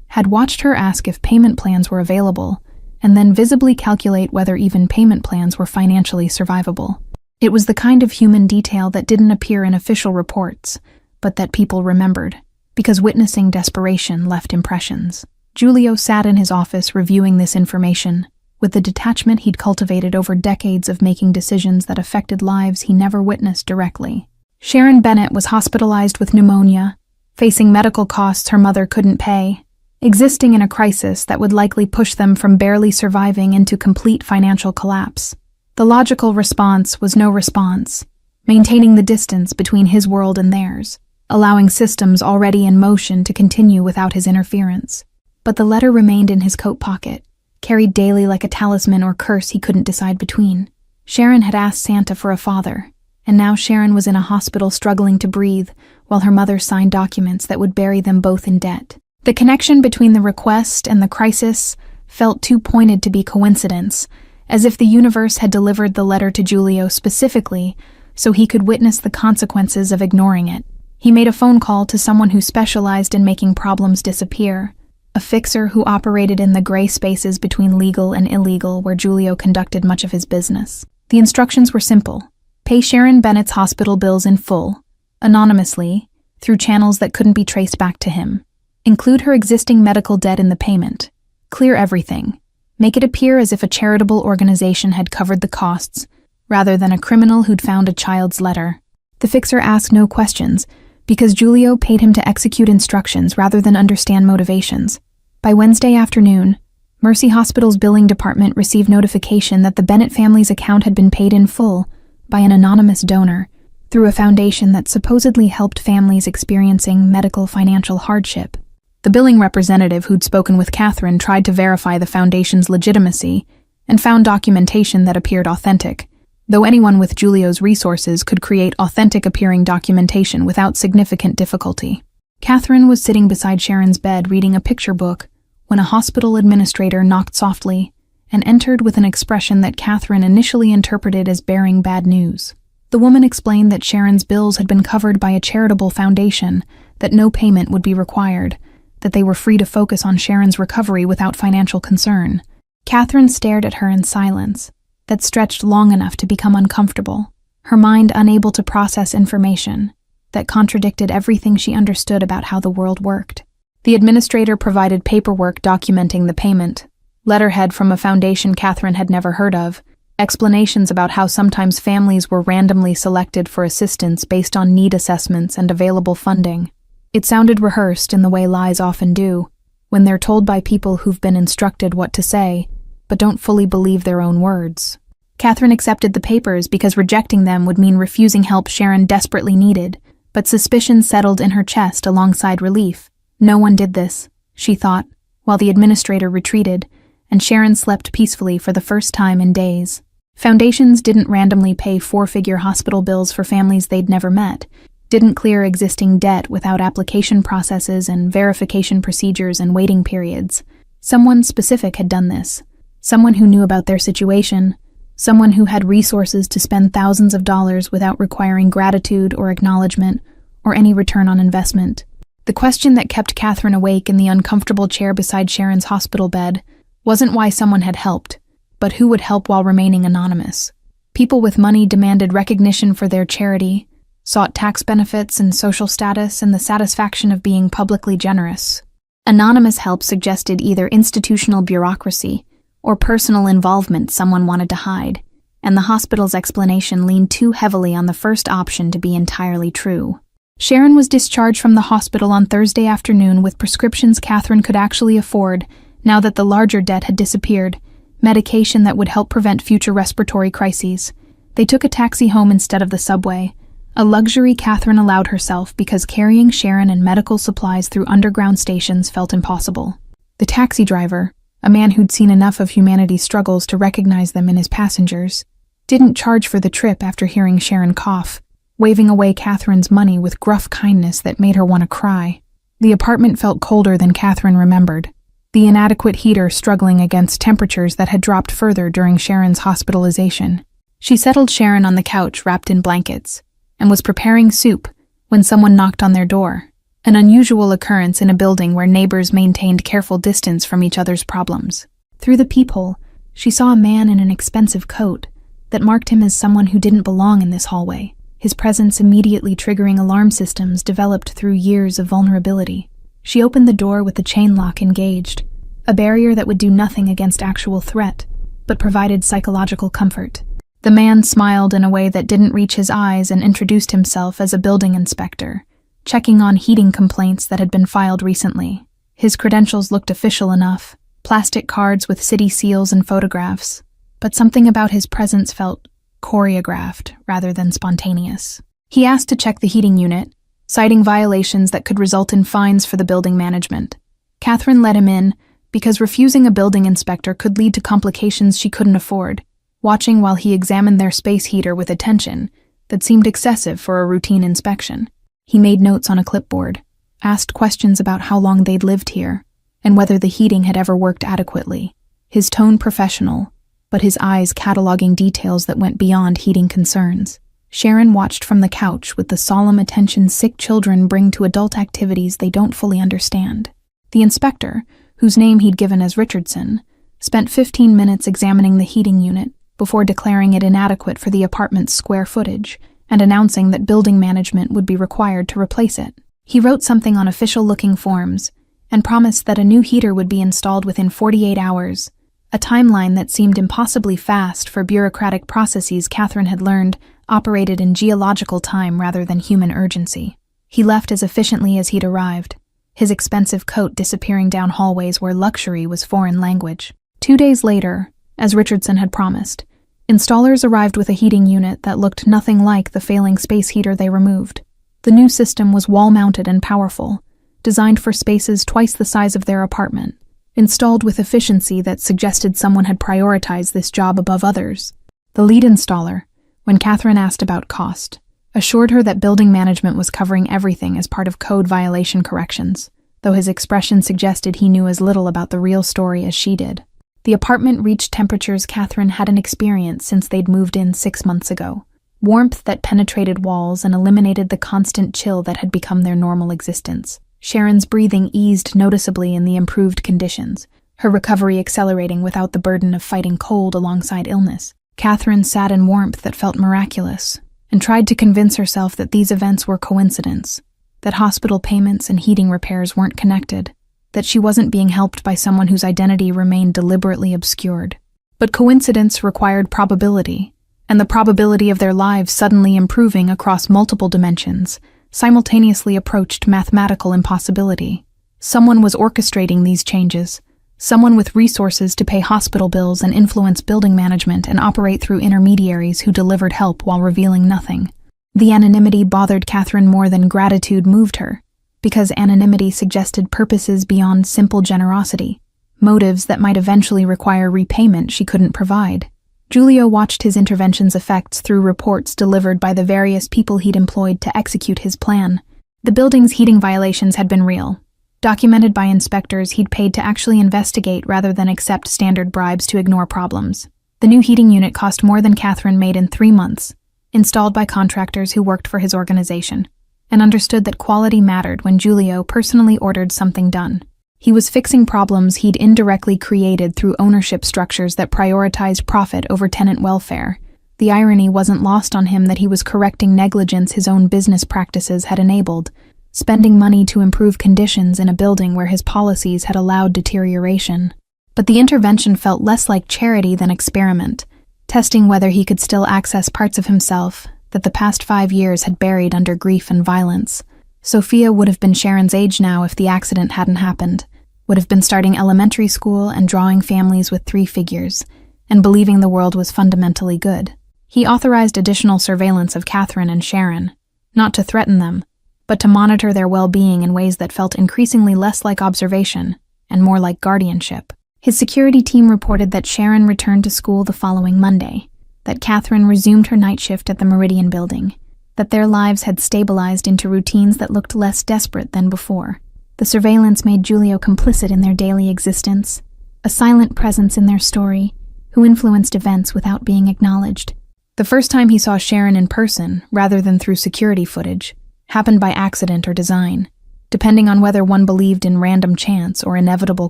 had watched her ask if payment plans were available, and then visibly calculate whether even payment plans were financially survivable. It was the kind of human detail that didn't appear in official reports, but that people remembered, because witnessing desperation left impressions. Giulio sat in his office reviewing this information, with the detachment he'd cultivated over decades of making decisions that affected lives he never witnessed directly. Sharon Bennett was hospitalized with pneumonia, facing medical costs her mother couldn't pay, existing in a crisis that would likely push them from barely surviving into complete financial collapse. The logical response was no response, maintaining the distance between his world and theirs, allowing systems already in motion to continue without his interference. But the letter remained in his coat pocket, carried daily like a talisman or curse he couldn't decide between. Sharon had asked Santa for a father, and now Sharon was in a hospital struggling to breathe while her mother signed documents that would bury them both in debt. The connection between the request and the crisis felt too pointed to be coincidence, as if the universe had delivered the letter to Giulio specifically so he could witness the consequences of ignoring it. He made a phone call to someone who specialized in making problems disappear, a fixer who operated in the gray spaces between legal and illegal where Giulio conducted much of his business. The instructions were simple. Pay Sharon Bennett's hospital bills in full, anonymously, through channels that couldn't be traced back to him. Include her existing medical debt in the payment. Clear everything. Make it appear as if a charitable organization had covered the costs, rather than a criminal who'd found a child's letter. The fixer asked no questions, because Giulio paid him to execute instructions rather than understand motivations. By Wednesday afternoon, Mercy Hospital's billing department received notification that the Bennett family's account had been paid in full by an anonymous donor through a foundation that supposedly helped families experiencing medical financial hardship. The billing representative who'd spoken with Catherine tried to verify the foundation's legitimacy and found documentation that appeared authentic, though anyone with Giulio's resources could create authentic-appearing documentation without significant difficulty. Catherine was sitting beside Sharon's bed reading a picture book when a hospital administrator knocked softly and entered with an expression that Catherine initially interpreted as bearing bad news. The woman explained that Sharon's bills had been covered by a charitable foundation, that no payment would be required, that they were free to focus on Sharon's recovery without financial concern. Catherine stared at her in silence, that stretched long enough to become uncomfortable, her mind unable to process information that contradicted everything she understood about how the world worked. The administrator provided paperwork documenting the payment, letterhead from a foundation Catherine had never heard of, explanations about how sometimes families were randomly selected for assistance based on need assessments and available funding. It sounded rehearsed in the way lies often do, when they're told by people who've been instructed what to say, but don't fully believe their own words. Catherine accepted the papers because rejecting them would mean refusing help Sharon desperately needed, but suspicion settled in her chest alongside relief. No one did this, she thought, while the administrator retreated, and Sharon slept peacefully for the first time in days. Foundations didn't randomly pay four-figure hospital bills for families they'd never met, didn't clear existing debt without application processes and verification procedures and waiting periods. Someone specific had done this. Someone who knew about their situation. Someone who had resources to spend thousands of dollars without requiring gratitude or acknowledgement or any return on investment. The question that kept Catherine awake in the uncomfortable chair beside Sharon's hospital bed wasn't why someone had helped, but who would help while remaining anonymous. People with money demanded recognition for their charity, sought tax benefits and social status and the satisfaction of being publicly generous. Anonymous help suggested either institutional bureaucracy or personal involvement someone wanted to hide, and the hospital's explanation leaned too heavily on the first option to be entirely true. Sharon was discharged from the hospital on Thursday afternoon with prescriptions Catherine could actually afford now that the larger debt had disappeared, medication that would help prevent future respiratory crises. They took a taxi home instead of the subway, a luxury Catherine allowed herself because carrying Sharon and medical supplies through underground stations felt impossible. The taxi driver, a man who'd seen enough of humanity's struggles to recognize them in his passengers, didn't charge for the trip after hearing Sharon cough, waving away Catherine's money with gruff kindness that made her want to cry. The apartment felt colder than Catherine remembered, the inadequate heater struggling against temperatures that had dropped further during Sharon's hospitalization. She settled Sharon on the couch wrapped in blankets, and was preparing soup when someone knocked on their door, an unusual occurrence in a building where neighbors maintained careful distance from each other's problems. Through the peephole, she saw a man in an expensive coat that marked him as someone who didn't belong in this hallway, his presence immediately triggering alarm systems developed through years of vulnerability. She opened the door with the chain lock engaged, a barrier that would do nothing against actual threat, but provided psychological comfort. The man smiled in a way that didn't reach his eyes and introduced himself as a building inspector, checking on heating complaints that had been filed recently. His credentials looked official enough, plastic cards with city seals and photographs, but something about his presence felt choreographed rather than spontaneous. He asked to check the heating unit, citing violations that could result in fines for the building management. Catherine let him in because refusing a building inspector could lead to complications she couldn't afford, watching while he examined their space heater with attention that seemed excessive for a routine inspection. He made notes on a clipboard, asked questions about how long they'd lived here, and whether the heating had ever worked adequately. His tone professional, but his eyes cataloging details that went beyond heating concerns. Sharon watched from the couch with the solemn attention sick children bring to adult activities they don't fully understand. The inspector, whose name he'd given as Richardson, spent 15 minutes examining the heating unit before declaring it inadequate for the apartment's square footage and announcing that building management would be required to replace it. He wrote something on official-looking forms and promised that a new heater would be installed within 48 hours, a timeline that seemed impossibly fast for bureaucratic processes Catherine had learned operated in geological time rather than human urgency. He left as efficiently as he'd arrived, his expensive coat disappearing down hallways where luxury was foreign language. 2 days later, as Richardson had promised, installers arrived with a heating unit that looked nothing like the failing space heater they removed. The new system was wall-mounted and powerful, designed for spaces twice the size of their apartment, installed with efficiency that suggested someone had prioritized this job above others. The lead installer, when Catherine asked about cost, assured her that building management was covering everything as part of code violation corrections, though his expression suggested he knew as little about the real story as she did. The apartment reached temperatures Catherine hadn't experienced since they'd moved in 6 months ago, warmth that penetrated walls and eliminated the constant chill that had become their normal existence. Sharon's breathing eased noticeably in the improved conditions, her recovery accelerating without the burden of fighting cold alongside illness. Catherine sat in warmth that felt miraculous, and tried to convince herself that these events were coincidence, that hospital payments and heating repairs weren't connected, that she wasn't being helped by someone whose identity remained deliberately obscured. But coincidence required probability, and the probability of their lives suddenly improving across multiple dimensions simultaneously approached mathematical impossibility. Someone was orchestrating these changes, someone with resources to pay hospital bills and influence building management and operate through intermediaries who delivered help while revealing nothing. The anonymity bothered Catherine more than gratitude moved her, because anonymity suggested purposes beyond simple generosity, motives that might eventually require repayment she couldn't provide. Giulio watched his intervention's effects through reports delivered by the various people he'd employed to execute his plan. The building's heating violations had been real, documented by inspectors he'd paid to actually investigate rather than accept standard bribes to ignore problems. The new heating unit cost more than Catherine made in 3 months, installed by contractors who worked for his organization, and understood that quality mattered when Giulio personally ordered something done. He was fixing problems he'd indirectly created through ownership structures that prioritized profit over tenant welfare. The irony wasn't lost on him that he was correcting negligence his own business practices had enabled, spending money to improve conditions in a building where his policies had allowed deterioration. But the intervention felt less like charity than experiment, testing whether he could still access parts of himself that the past 5 years had buried under grief and violence. Sophia would have been Sharon's age now if the accident hadn't happened, would have been starting elementary school and drawing families with 3 figures, and believing the world was fundamentally good. He authorized additional surveillance of Catherine and Sharon, not to threaten them, but to monitor their well-being in ways that felt increasingly less like observation and more like guardianship. His security team reported that Sharon returned to school the following Monday, that Catherine resumed her night shift at the Meridian building, that their lives had stabilized into routines that looked less desperate than before. The surveillance made Giulio complicit in their daily existence, a silent presence in their story, who influenced events without being acknowledged. The first time he saw Sharon in person, rather than through security footage, happened by accident or design, depending on whether one believed in random chance or inevitable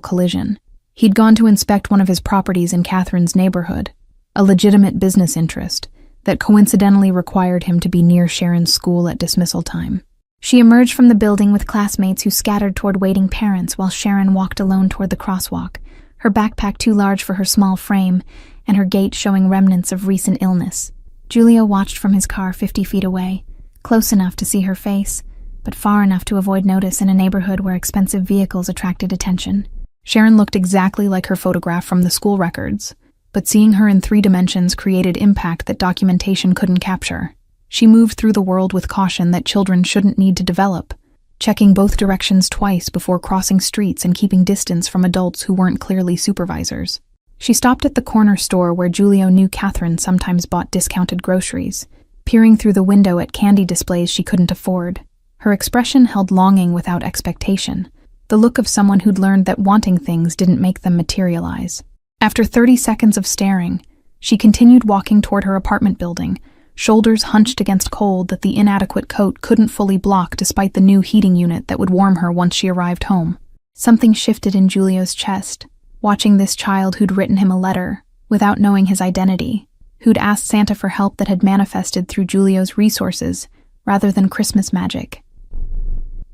collision. He'd gone to inspect one of his properties in Catherine's neighborhood, a legitimate business interest that coincidentally required him to be near Sharon's school at dismissal time. She emerged from the building with classmates who scattered toward waiting parents while Sharon walked alone toward the crosswalk, her backpack too large for her small frame and her gait showing remnants of recent illness. Giulio watched from his car 50 feet away, close enough to see her face, but far enough to avoid notice in a neighborhood where expensive vehicles attracted attention. Sharon looked exactly like her photograph from the school records, but seeing her in 3 dimensions created impact that documentation couldn't capture. She moved through the world with caution that children shouldn't need to develop, checking both directions twice before crossing streets and keeping distance from adults who weren't clearly supervisors. She stopped at the corner store where Giulio knew Catherine sometimes bought discounted groceries, peering through the window at candy displays she couldn't afford. Her expression held longing without expectation, the look of someone who'd learned that wanting things didn't make them materialize. After 30 seconds of staring, she continued walking toward her apartment building, shoulders hunched against cold that the inadequate coat couldn't fully block despite the new heating unit that would warm her once she arrived home. Something shifted in Giulio's chest, watching this child who'd written him a letter, without knowing his identity, who'd asked Santa for help that had manifested through Giulio's resources rather than Christmas magic.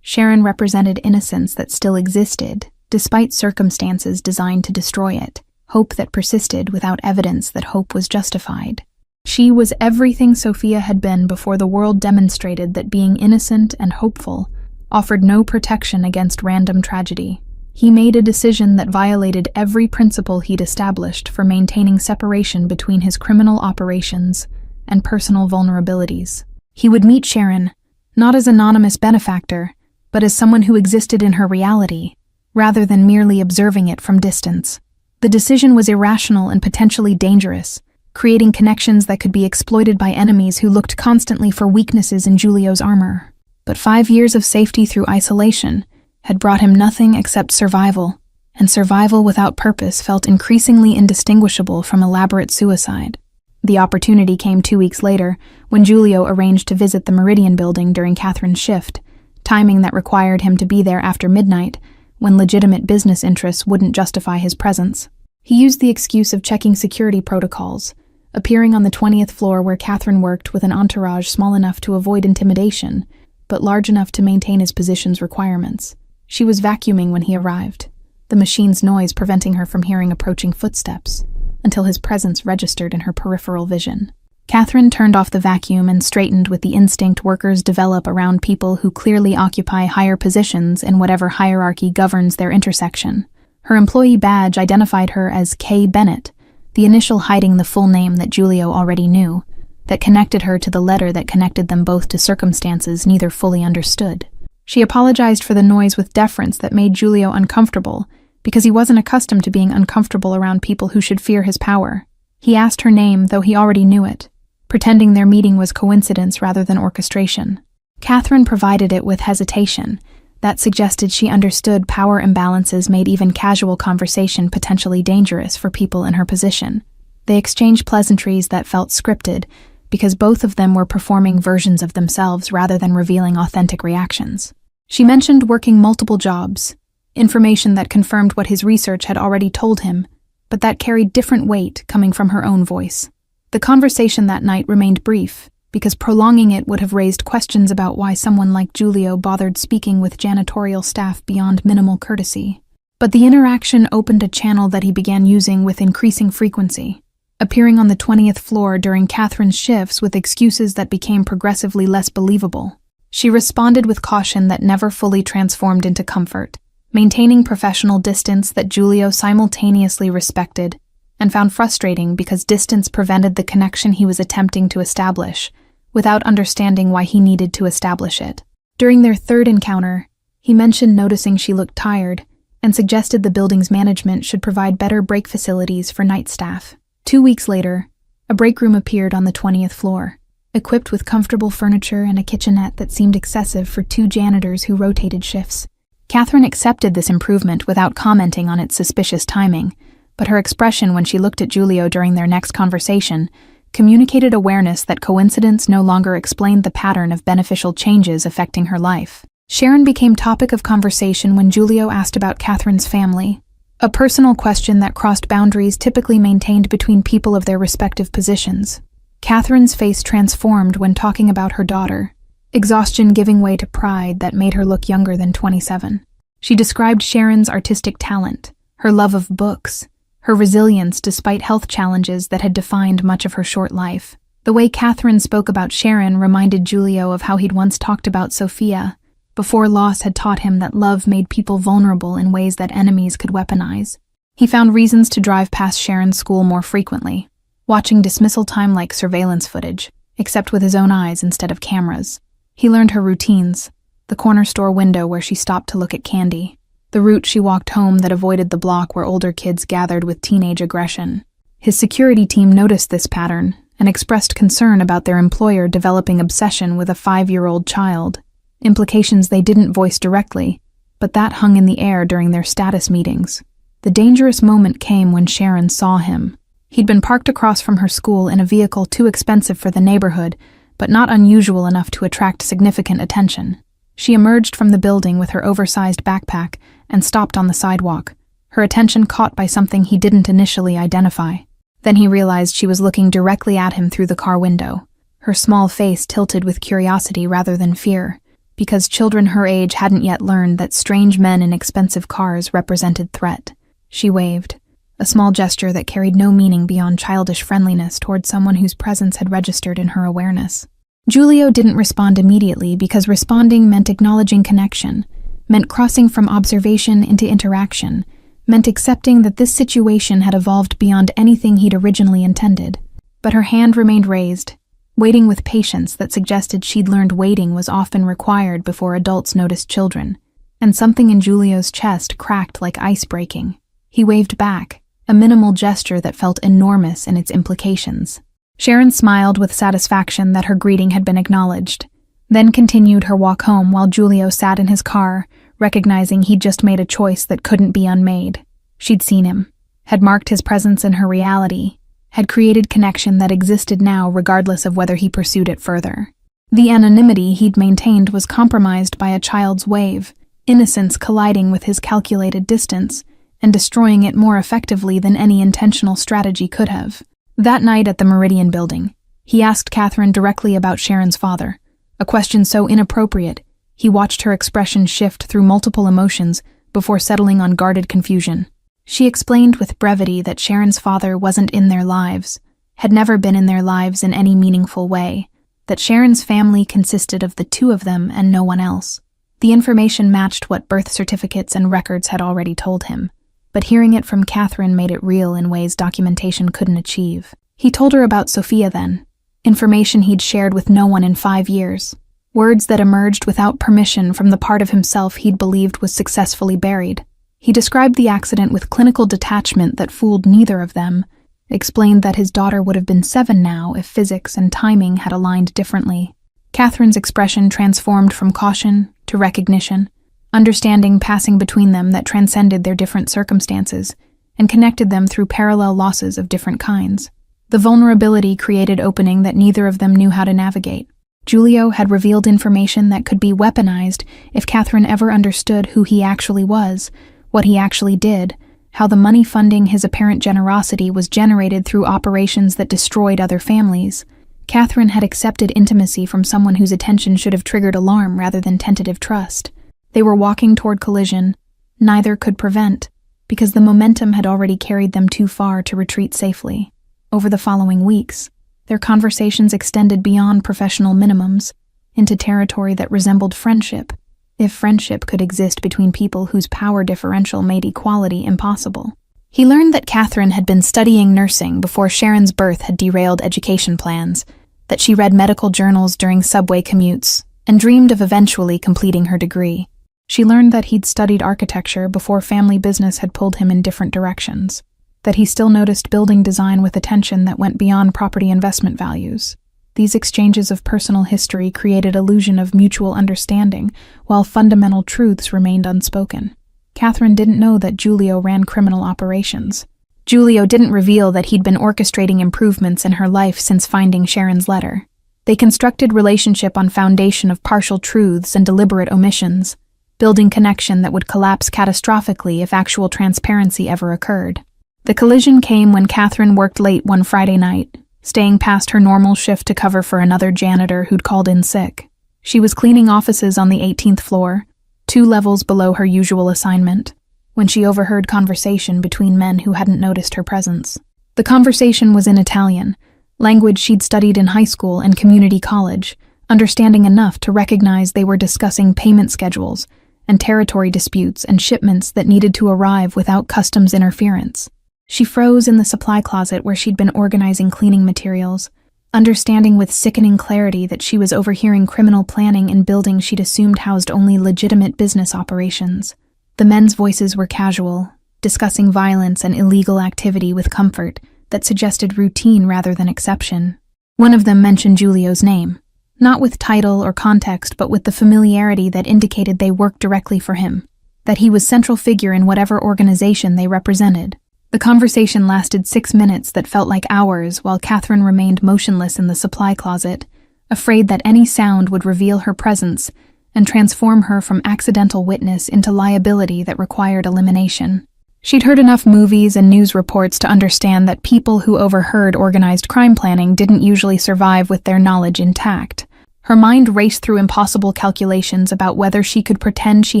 Sharon represented innocence that still existed, despite circumstances designed to destroy it, hope that persisted without evidence that hope was justified. She was everything Sophia had been before the world demonstrated that being innocent and hopeful offered no protection against random tragedy. He made a decision that violated every principle he'd established for maintaining separation between his criminal operations and personal vulnerabilities. He would meet Sharon, not as anonymous benefactor, but as someone who existed in her reality, rather than merely observing it from distance. The decision was irrational and potentially dangerous, creating connections that could be exploited by enemies who looked constantly for weaknesses in Giulio's armor. But 5 years of safety through isolation had brought him nothing except survival, and survival without purpose felt increasingly indistinguishable from elaborate suicide. The opportunity came 2 weeks later, when Giulio arranged to visit the Meridian building during Catherine's shift, timing that required him to be there after midnight, when legitimate business interests wouldn't justify his presence. He used the excuse of checking security protocols, appearing on the 20th floor where Catherine worked with an entourage small enough to avoid intimidation, but large enough to maintain his position's requirements. She was vacuuming when he arrived, the machine's noise preventing her from hearing approaching footsteps, until his presence registered in her peripheral vision. Catherine turned off the vacuum and straightened with the instinct workers develop around people who clearly occupy higher positions in whatever hierarchy governs their intersection. Her employee badge identified her as Kay Bennett, the initial hiding the full name that Giulio already knew, that connected her to the letter that connected them both to circumstances neither fully understood. She apologized for the noise with deference that made Giulio uncomfortable, because he wasn't accustomed to being uncomfortable around people who should fear his power. He asked her name, though he already knew it, pretending their meeting was coincidence rather than orchestration. Catherine provided it with hesitation that suggested she understood power imbalances made even casual conversation potentially dangerous for people in her position. They exchanged pleasantries that felt scripted, because both of them were performing versions of themselves rather than revealing authentic reactions. She mentioned working multiple jobs, information that confirmed what his research had already told him, but that carried different weight coming from her own voice. The conversation that night remained brief, because prolonging it would have raised questions about why someone like Giulio bothered speaking with janitorial staff beyond minimal courtesy. But the interaction opened a channel that he began using with increasing frequency, appearing on the 20th floor during Catherine's shifts with excuses that became progressively less believable. She responded with caution that never fully transformed into comfort, maintaining professional distance that Giulio simultaneously respected and found frustrating because distance prevented the connection he was attempting to establish, without understanding why he needed to establish it. During their third encounter, he mentioned noticing she looked tired and suggested the building's management should provide better break facilities for night staff. 2 weeks later, a break room appeared on the 20th floor, equipped with comfortable furniture and a kitchenette that seemed excessive for 2 janitors who rotated shifts. Catherine accepted this improvement without commenting on its suspicious timing, but her expression when she looked at Giulio during their next conversation communicated awareness that coincidence no longer explained the pattern of beneficial changes affecting her life. Sharon became topic of conversation when Giulio asked about Catherine's family, a personal question that crossed boundaries typically maintained between people of their respective positions. Catherine's face transformed when talking about her daughter, exhaustion giving way to pride that made her look younger than 27. She described Sharon's artistic talent, her love of books, her resilience despite health challenges that had defined much of her short life. The way Catherine spoke about Sharon reminded Giulio of how he'd once talked about Sophia, before loss had taught him that love made people vulnerable in ways that enemies could weaponize. He found reasons to drive past Sharon's school more frequently, watching dismissal time like surveillance footage, except with his own eyes instead of cameras. He learned her routines, the corner store window where she stopped to look at candy, the route she walked home that avoided the block where older kids gathered with teenage aggression. His security team noticed this pattern and expressed concern about their employer developing obsession with a 5-year-old child. implications they didn't voice directly, but that hung in the air during their status meetings. The dangerous moment came when Sharon saw him. He'd been parked across from her school in a vehicle too expensive for the neighborhood, but not unusual enough to attract significant attention. She emerged from the building with her oversized backpack and stopped on the sidewalk, her attention caught by something he didn't initially identify. Then he realized she was looking directly at him through the car window, her small face tilted with curiosity rather than fear, because children her age hadn't yet learned that strange men in expensive cars represented threat. She waved, a small gesture that carried no meaning beyond childish friendliness toward someone whose presence had registered in her awareness. Giulio didn't respond immediately because responding meant acknowledging connection, meant crossing from observation into interaction, meant accepting that this situation had evolved beyond anything he'd originally intended. But her hand remained raised, waiting with patience that suggested she'd learned waiting was often required before adults noticed children, and something in Giulio's chest cracked like ice breaking. He waved back, a minimal gesture that felt enormous in its implications. Sharon smiled with satisfaction that her greeting had been acknowledged, then continued her walk home while Giulio sat in his car, recognizing he'd just made a choice that couldn't be unmade. She'd seen him, had marked his presence in her reality, had created connection that existed now regardless of whether he pursued it further. The anonymity he'd maintained was compromised by a child's wave, innocence colliding with his calculated distance, and destroying it more effectively than any intentional strategy could have. That night at the Meridian building, he asked Catherine directly about Sharon's father, a question so inappropriate, he watched her expression shift through multiple emotions before settling on guarded confusion. She explained with brevity that Sharon's father wasn't in their lives, had never been in their lives in any meaningful way, that Sharon's family consisted of the two of them and no one else. The information matched what birth certificates and records had already told him, but hearing it from Catherine made it real in ways documentation couldn't achieve. He told her about Sophia then, information he'd shared with no one in 5 years, words that emerged without permission from the part of himself he'd believed was successfully buried. He described the accident with clinical detachment that fooled neither of them, explained that his daughter would have been 7 now if physics and timing had aligned differently. Catherine's expression transformed from caution to recognition, understanding passing between them that transcended their different circumstances and connected them through parallel losses of different kinds. The vulnerability created opening that neither of them knew how to navigate. Giulio had revealed information that could be weaponized if Catherine ever understood who he actually was, what he actually did, how the money funding his apparent generosity was generated through operations that destroyed other families. Catherine had accepted intimacy from someone whose attention should have triggered alarm rather than tentative trust. They were walking toward collision. Neither could prevent, because the momentum had already carried them too far to retreat safely. Over the following weeks, their conversations extended beyond professional minimums, into territory that resembled friendship, if friendship could exist between people whose power differential made equality impossible. He learned that Catherine had been studying nursing before Sharon's birth had derailed education plans, that she read medical journals during subway commutes, and dreamed of eventually completing her degree. She learned that he'd studied architecture before family business had pulled him in different directions, that he still noticed building design with attention that went beyond property investment values. These exchanges of personal history created illusion of mutual understanding, while fundamental truths remained unspoken. Catherine didn't know that Giulio ran criminal operations. Giulio didn't reveal that he'd been orchestrating improvements in her life since finding Sharon's letter. They constructed relationship on foundation of partial truths and deliberate omissions, building connection that would collapse catastrophically if actual transparency ever occurred. The collision came when Catherine worked late one Friday night, staying past her normal shift to cover for another janitor who'd called in sick. She was cleaning offices on the 18th floor, 2 levels below her usual assignment, when she overheard conversation between men who hadn't noticed her presence. The conversation was in Italian, language she'd studied in high school and community college, understanding enough to recognize they were discussing payment schedules and territory disputes and shipments that needed to arrive without customs interference. She froze in the supply closet where she'd been organizing cleaning materials, understanding with sickening clarity that she was overhearing criminal planning in buildings she'd assumed housed only legitimate business operations. The men's voices were casual, discussing violence and illegal activity with comfort that suggested routine rather than exception. One of them mentioned Giulio's name, Not with title or context, but with the familiarity that indicated they worked directly for him, that he was central figure in whatever organization they represented. The conversation lasted 6 minutes that felt like hours, while Catherine remained motionless in the supply closet, afraid that any sound would reveal her presence and transform her from accidental witness into liability that required elimination. She'd heard enough movies and news reports to understand that people who overheard organized crime planning didn't usually survive with their knowledge intact. Her mind raced through impossible calculations about whether she could pretend she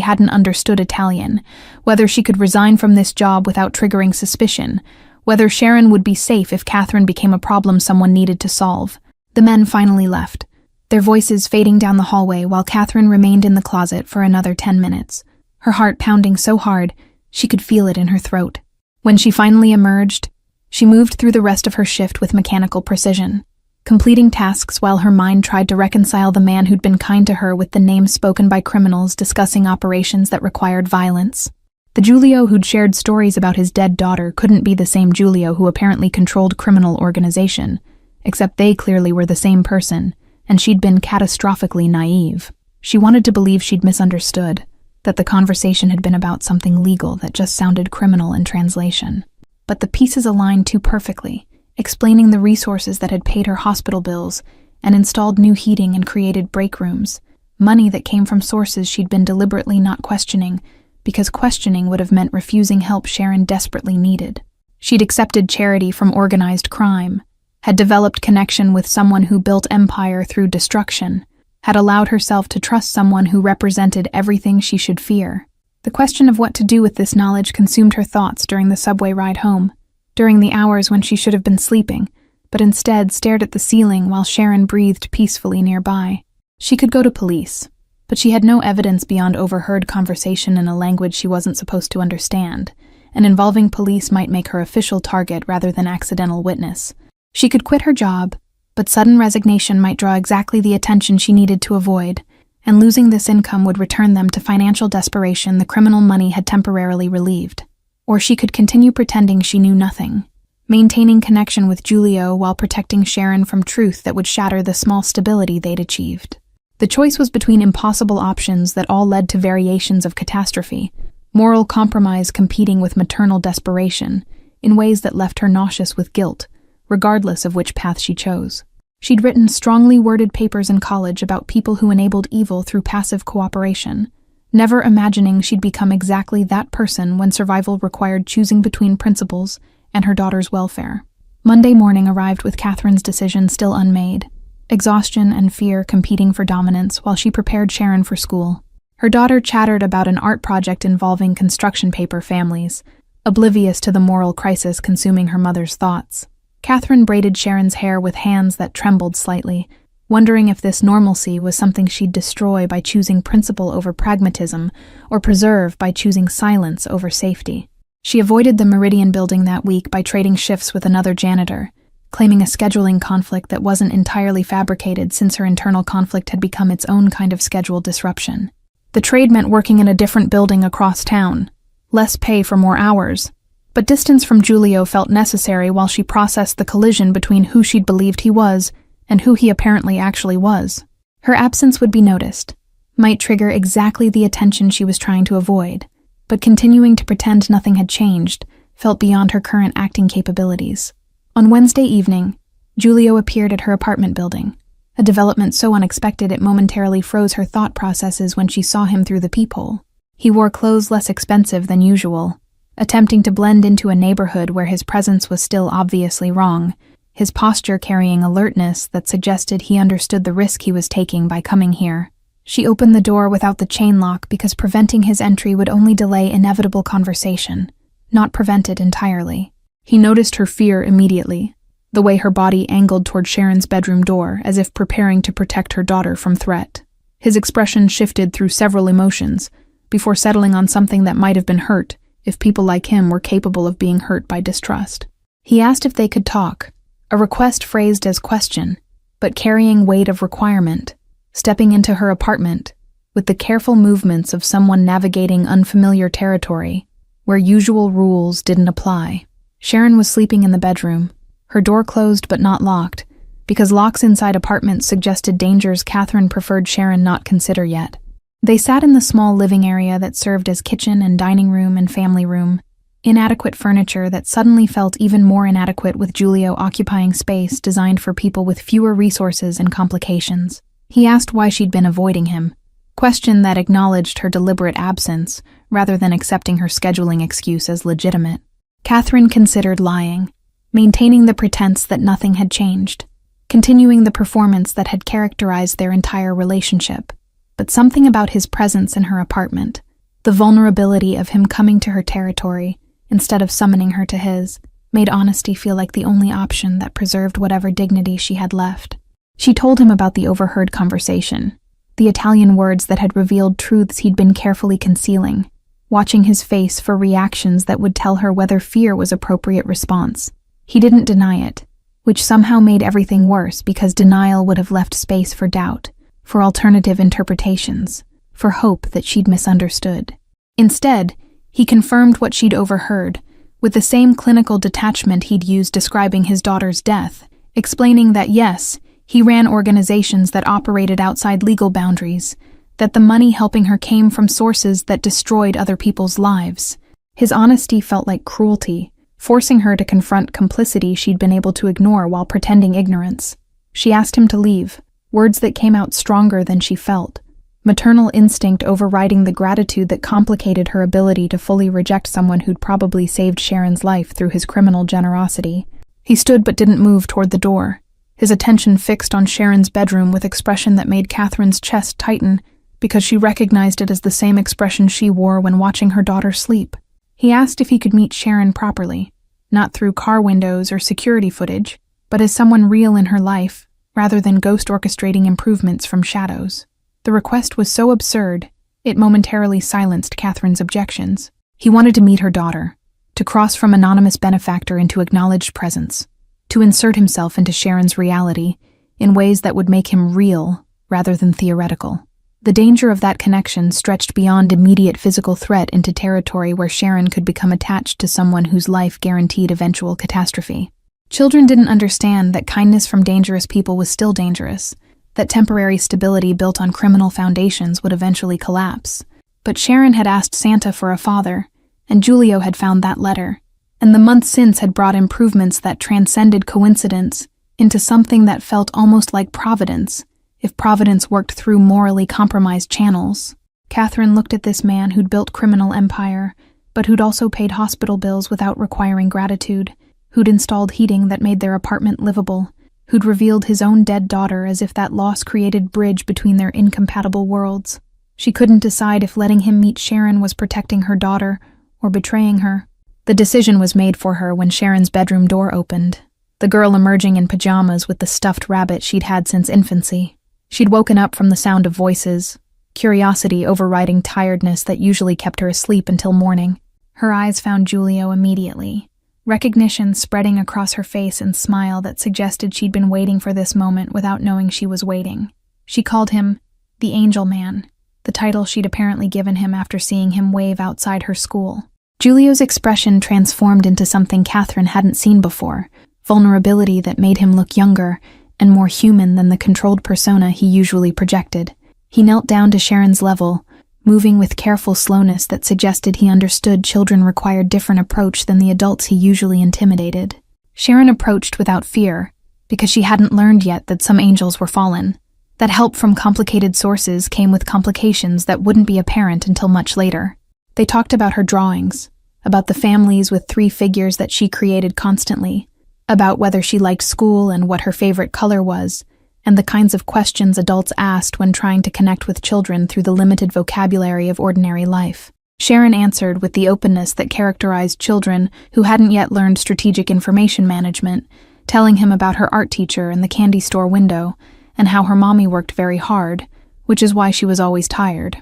hadn't understood Italian, whether she could resign from this job without triggering suspicion, whether Sharon would be safe if Catherine became a problem someone needed to solve. The men finally left, their voices fading down the hallway while Catherine remained in the closet for another 10 minutes, her heart pounding so hard she could feel it in her throat. When she finally emerged, she moved through the rest of her shift with mechanical precision, completing tasks while her mind tried to reconcile the man who'd been kind to her with the names spoken by criminals discussing operations that required violence. The Giulio who'd shared stories about his dead daughter couldn't be the same Giulio who apparently controlled criminal organization, except they clearly were the same person, and she'd been catastrophically naive. She wanted to believe she'd misunderstood, that the conversation had been about something legal that just sounded criminal in translation. But the pieces aligned too perfectly, explaining the resources that had paid her hospital bills and installed new heating and created break rooms, money that came from sources she'd been deliberately not questioning, because questioning would have meant refusing help Sharon desperately needed. She'd accepted charity from organized crime, had developed connection with someone who built empire through destruction, had allowed herself to trust someone who represented everything she should fear. The question of what to do with this knowledge consumed her thoughts during the subway ride home, during the hours when she should have been sleeping, but instead stared at the ceiling while Sharon breathed peacefully nearby. She could go to police, but she had no evidence beyond overheard conversation in a language she wasn't supposed to understand, and involving police might make her official target rather than accidental witness. She could quit her job, but sudden resignation might draw exactly the attention she needed to avoid, and losing this income would return them to financial desperation the criminal money had temporarily relieved. Or she could continue pretending she knew nothing, maintaining connection with Giulio while protecting Sharon from truth that would shatter the small stability they'd achieved. The choice was between impossible options that all led to variations of catastrophe, moral compromise competing with maternal desperation, in ways that left her nauseous with guilt, regardless of which path she chose. She'd written strongly worded papers in college about people who enabled evil through passive cooperation, never imagining she'd become exactly that person when survival required choosing between principles and her daughter's welfare. Monday morning arrived with Catherine's decision still unmade, exhaustion and fear competing for dominance while she prepared Sharon for school. Her daughter chattered about an art project involving construction paper families, oblivious to the moral crisis consuming her mother's thoughts. Catherine braided Sharon's hair with hands that trembled slightly, wondering if this normalcy was something she'd destroy by choosing principle over pragmatism, or preserve by choosing silence over safety. She avoided the Meridian building that week by trading shifts with another janitor, claiming a scheduling conflict that wasn't entirely fabricated since her internal conflict had become its own kind of schedule disruption. The trade meant working in a different building across town, less pay for more hours, but distance from Giulio felt necessary while she processed the collision between who she'd believed he was and who he apparently actually was. Her absence would be noticed, might trigger exactly the attention she was trying to avoid, but continuing to pretend nothing had changed felt beyond her current acting capabilities. On Wednesday evening, Giulio appeared at her apartment building, a development so unexpected it momentarily froze her thought processes when she saw him through the peephole. He wore clothes less expensive than usual, attempting to blend into a neighborhood where his presence was still obviously wrong, his posture carrying alertness that suggested he understood the risk he was taking by coming here. She opened the door without the chain lock because preventing his entry would only delay inevitable conversation, not prevent it entirely. He noticed her fear immediately, the way her body angled toward Sharon's bedroom door as if preparing to protect her daughter from threat. His expression shifted through several emotions, before settling on something that might have been hurt if people like him were capable of being hurt by distrust. He asked if they could talk, a request phrased as question, but carrying weight of requirement, stepping into her apartment with the careful movements of someone navigating unfamiliar territory where usual rules didn't apply. Sharon was sleeping in the bedroom, her door closed but not locked, because locks inside apartments suggested dangers Catherine preferred Sharon not consider yet. They sat in the small living area that served as kitchen and dining room and family room, inadequate furniture that suddenly felt even more inadequate with Giulio occupying space designed for people with fewer resources and complications. He asked why she'd been avoiding him, question that acknowledged her deliberate absence rather than accepting her scheduling excuse as legitimate. Catherine considered lying, maintaining the pretense that nothing had changed, continuing the performance that had characterized their entire relationship. But something about his presence in her apartment, the vulnerability of him coming to her territory instead of summoning her to his, made honesty feel like the only option that preserved whatever dignity she had left. She told him about the overheard conversation, the Italian words that had revealed truths he'd been carefully concealing, watching his face for reactions that would tell her whether fear was appropriate response. He didn't deny it, which somehow made everything worse because denial would have left space for doubt, for alternative interpretations, for hope that she'd misunderstood. Instead, he confirmed what she'd overheard, with the same clinical detachment he'd used describing his daughter's death, explaining that yes, he ran organizations that operated outside legal boundaries, that the money helping her came from sources that destroyed other people's lives. His honesty felt like cruelty, forcing her to confront complicity she'd been able to ignore while pretending ignorance. She asked him to leave, words that came out stronger than she felt, maternal instinct overriding the gratitude that complicated her ability to fully reject someone who'd probably saved Sharon's life through his criminal generosity. He stood but didn't move toward the door, his attention fixed on Sharon's bedroom with expression that made Catherine's chest tighten because she recognized it as the same expression she wore when watching her daughter sleep. He asked if he could meet Sharon properly, not through car windows or security footage, but as someone real in her life, rather than ghost orchestrating improvements from shadows. The request was so absurd, it momentarily silenced Catherine's objections. He wanted to meet her daughter, to cross from anonymous benefactor into acknowledged presence, to insert himself into Sharon's reality in ways that would make him real rather than theoretical. The danger of that connection stretched beyond immediate physical threat into territory where Sharon could become attached to someone whose life guaranteed eventual catastrophe. Children didn't understand that kindness from dangerous people was still dangerous, that temporary stability built on criminal foundations would eventually collapse. But Sharon had asked Santa for a father, and Giulio had found that letter, and the months since had brought improvements that transcended coincidence into something that felt almost like providence, if providence worked through morally compromised channels. Catherine looked at this man who'd built criminal empire, but who'd also paid hospital bills without requiring gratitude, who'd installed heating that made their apartment livable, who'd revealed his own dead daughter as if that loss created bridge between their incompatible worlds. She couldn't decide if letting him meet Sharon was protecting her daughter or betraying her. The decision was made for her when Sharon's bedroom door opened, the girl emerging in pajamas with the stuffed rabbit she'd had since infancy. She'd woken up from the sound of voices, curiosity overriding tiredness that usually kept her asleep until morning. Her eyes found Giulio immediately, recognition spreading across her face and smile that suggested she'd been waiting for this moment without knowing she was waiting. She called him the Angel Man, the title she'd apparently given him after seeing him wave outside her school. Giulio's expression transformed into something Catherine hadn't seen before, vulnerability that made him look younger and more human than the controlled persona he usually projected. He knelt down to Sharon's level, moving with careful slowness that suggested he understood children required different approach than the adults he usually intimidated. Sharon approached without fear, because she hadn't learned yet that some angels were fallen, that help from complicated sources came with complications that wouldn't be apparent until much later. They talked about her drawings, about the families with 3 figures that she created constantly, about whether she liked school and what her favorite color was, and the kinds of questions adults asked when trying to connect with children through the limited vocabulary of ordinary life. Sharon answered with the openness that characterized children who hadn't yet learned strategic information management, telling him about her art teacher and the candy store window, and how her mommy worked very hard, which is why she was always tired.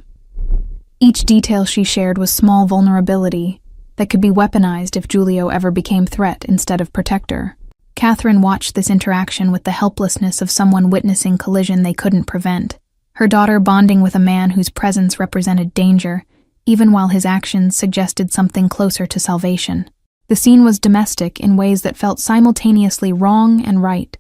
Each detail she shared was small vulnerability that could be weaponized if Giulio ever became threat instead of protector. Catherine watched this interaction with the helplessness of someone witnessing collision they couldn't prevent, her daughter bonding with a man whose presence represented danger, even while his actions suggested something closer to salvation. The scene was domestic in ways that felt simultaneously wrong and right,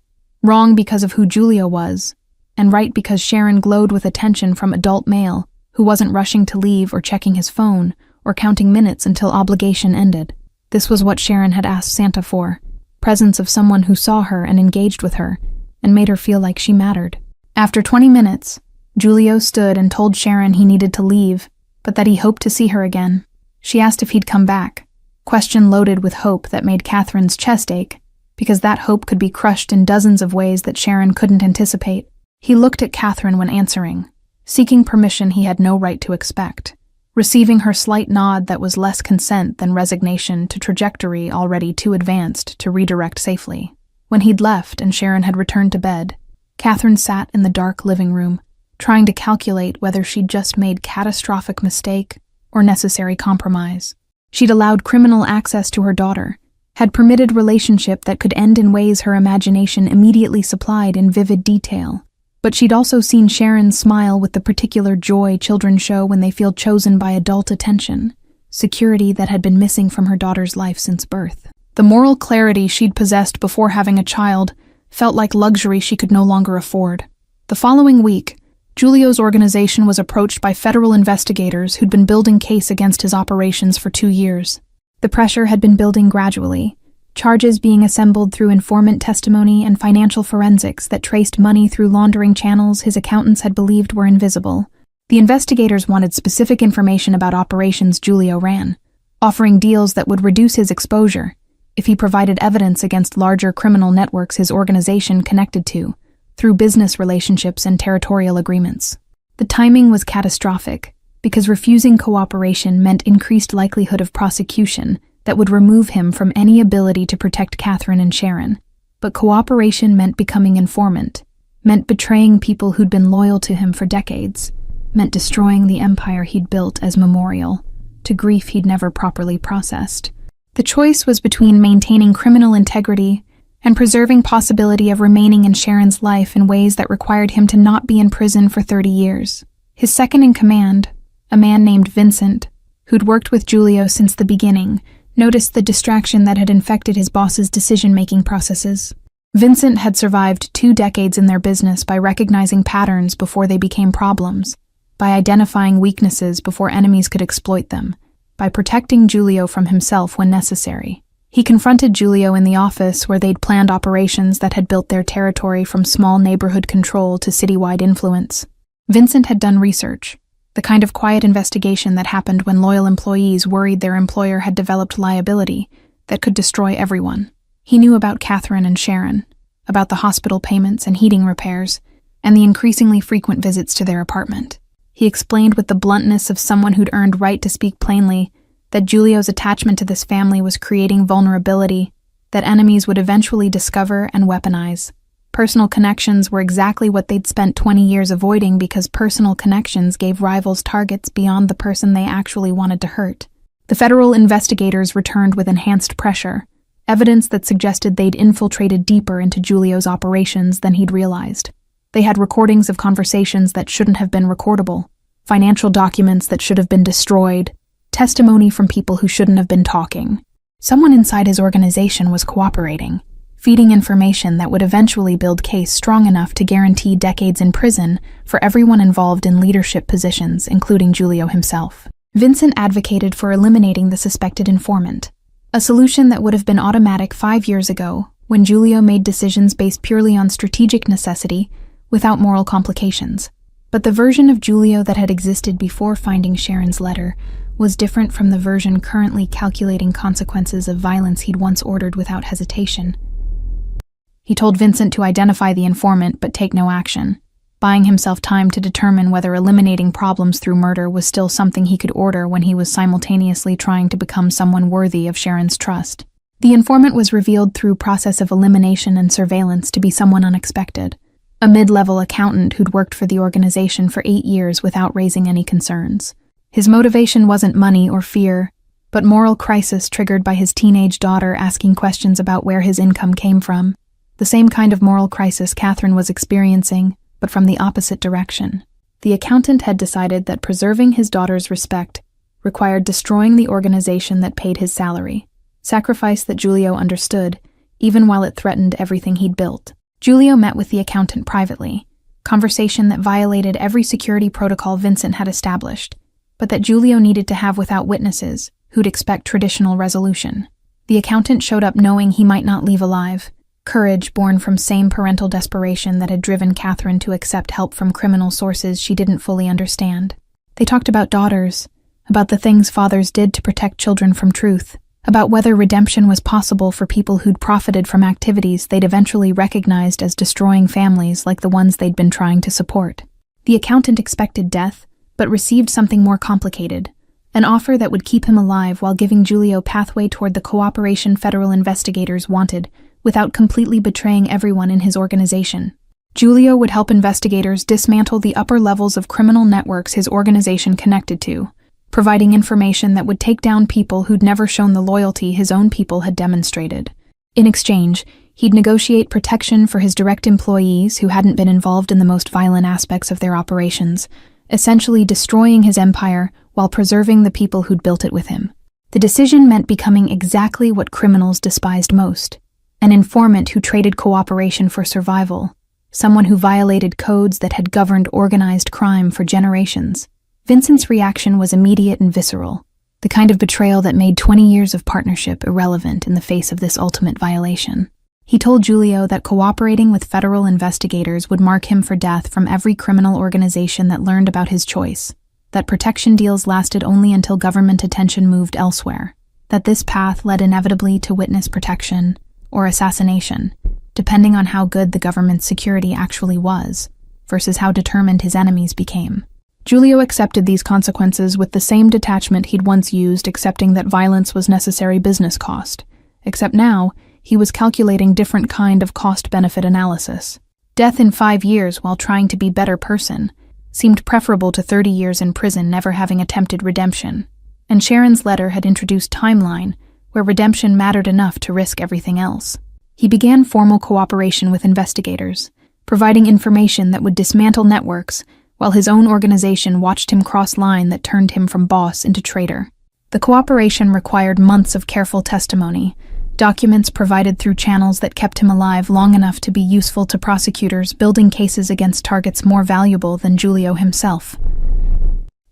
Wrong because of who Julio was, and right because Sharon glowed with attention from adult male who wasn't rushing to leave or checking his phone or counting minutes until obligation ended. This was what Sharon had asked Santa for, presence of someone who saw her and engaged with her and made her feel like she mattered. After 20 minutes, Julio stood and told Sharon he needed to leave, but that he hoped to see her again. She asked if he'd come back, question loaded with hope that made Catherine's chest ache, because that hope could be crushed in dozens of ways that Sharon couldn't anticipate. He looked at Catherine when answering, seeking permission he had no right to expect, receiving her slight nod that was less consent than resignation to trajectory already too advanced to redirect safely. When he'd left and Sharon had returned to bed, Catherine sat in the dark living room, trying to calculate whether she'd just made catastrophic mistake or necessary compromise. She'd allowed criminal access to her daughter, had permitted relationship that could end in ways her imagination immediately supplied in vivid detail. But she'd also seen Sharon smile with the particular joy children show when they feel chosen by adult attention, security that had been missing from her daughter's life since birth. The moral clarity she'd possessed before having a child felt like luxury she could no longer afford. The following week, Julio's organization was approached by federal investigators who'd been building case against his operations for 2 years. The pressure had been building gradually, charges being assembled through informant testimony and financial forensics that traced money through laundering channels his accountants had believed were invisible. The investigators wanted specific information about operations Julio ran, offering deals that would reduce his exposure if he provided evidence against larger criminal networks his organization connected to, through business relationships and territorial agreements. The timing was catastrophic, because refusing cooperation meant increased likelihood of prosecution that would remove him from any ability to protect Catherine and Sharon. But cooperation meant becoming informant, meant betraying people who'd been loyal to him for decades, meant destroying the empire he'd built as memorial to grief he'd never properly processed. The choice was between maintaining criminal integrity and preserving possibility of remaining in Sharon's life in ways that required him to not be in prison for 30 years. His second in command, a man named Vincent, who'd worked with Julio since the beginning, noticed the distraction that had infected his boss's decision-making processes. Vincent had survived 2 decades in their business by recognizing patterns before they became problems, by identifying weaknesses before enemies could exploit them, by protecting Julio from himself when necessary. He confronted Julio in the office where they'd planned operations that had built their territory from small neighborhood control to citywide influence. Vincent had done research, the kind of quiet investigation that happened when loyal employees worried their employer had developed liability that could destroy everyone. He knew about Catherine and Sharon, about the hospital payments and heating repairs, and the increasingly frequent visits to their apartment. He explained with the bluntness of someone who'd earned right to speak plainly that Julio's attachment to this family was creating vulnerability that enemies would eventually discover and weaponize. Personal connections were exactly what they'd spent 20 years avoiding because personal connections gave rivals targets beyond the person they actually wanted to hurt. The federal investigators returned with enhanced pressure, evidence that suggested they'd infiltrated deeper into Julio's operations than he'd realized. They had recordings of conversations that shouldn't have been recordable, financial documents that should have been destroyed, testimony from people who shouldn't have been talking. Someone inside his organization was cooperating, feeding information that would eventually build case strong enough to guarantee decades in prison for everyone involved in leadership positions, including Julio himself. Vincent advocated for eliminating the suspected informant, a solution that would have been automatic 5 years ago when Julio made decisions based purely on strategic necessity without moral complications. But the version of Julio that had existed before finding Sharon's letter was different from the version currently calculating consequences of violence he'd once ordered without hesitation. He told Vincent to identify the informant but take no action, buying himself time to determine whether eliminating problems through murder was still something he could order when he was simultaneously trying to become someone worthy of Sharon's trust. The informant was revealed through process of elimination and surveillance to be someone unexpected, a mid-level accountant who'd worked for the organization for 8 years without raising any concerns. His motivation wasn't money or fear, but moral crisis triggered by his teenage daughter asking questions about where his income came from. The same kind of moral crisis Catherine was experiencing, but from the opposite direction. The accountant had decided that preserving his daughter's respect required destroying the organization that paid his salary, sacrifice that Julio understood, even while it threatened everything he'd built. Giulio met with the accountant privately, conversation that violated every security protocol Vincent had established, but that Giulio needed to have without witnesses, who'd expect traditional resolution. The accountant showed up knowing he might not leave alive, courage born from same parental desperation that had driven Catherine to accept help from criminal sources she didn't fully understand. They talked about daughters, about the things fathers did to protect children from truth, about whether redemption was possible for people who'd profited from activities they'd eventually recognized as destroying families like the ones they'd been trying to support. The accountant expected death, but received something more complicated, an offer that would keep him alive while giving Giulio pathway toward the cooperation federal investigators wanted, without completely betraying everyone in his organization. Giulio would help investigators dismantle the upper levels of criminal networks his organization connected to, providing information that would take down people who'd never shown the loyalty his own people had demonstrated. In exchange, he'd negotiate protection for his direct employees who hadn't been involved in the most violent aspects of their operations, essentially destroying his empire while preserving the people who'd built it with him. The decision meant becoming exactly what criminals despised most: an informant who traded cooperation for survival, someone who violated codes that had governed organized crime for generations. Vincent's reaction was immediate and visceral, the kind of betrayal that made 20 years of partnership irrelevant in the face of this ultimate violation. He told Giulio that cooperating with federal investigators would mark him for death from every criminal organization that learned about his choice, that protection deals lasted only until government attention moved elsewhere, that this path led inevitably to witness protection or assassination, depending on how good the government's security actually was, versus how determined his enemies became. Giulio accepted these consequences with the same detachment he'd once used accepting that violence was necessary business cost, except now he was calculating different kind of cost-benefit analysis. Death in 5 years while trying to be a better person seemed preferable to 30 years in prison never having attempted redemption, and Sharon's letter had introduced timeline where redemption mattered enough to risk everything else. He began formal cooperation with investigators, providing information that would dismantle networks while his own organization watched him cross line that turned him from boss into traitor. The cooperation required months of careful testimony, documents provided through channels that kept him alive long enough to be useful to prosecutors building cases against targets more valuable than Giulio himself.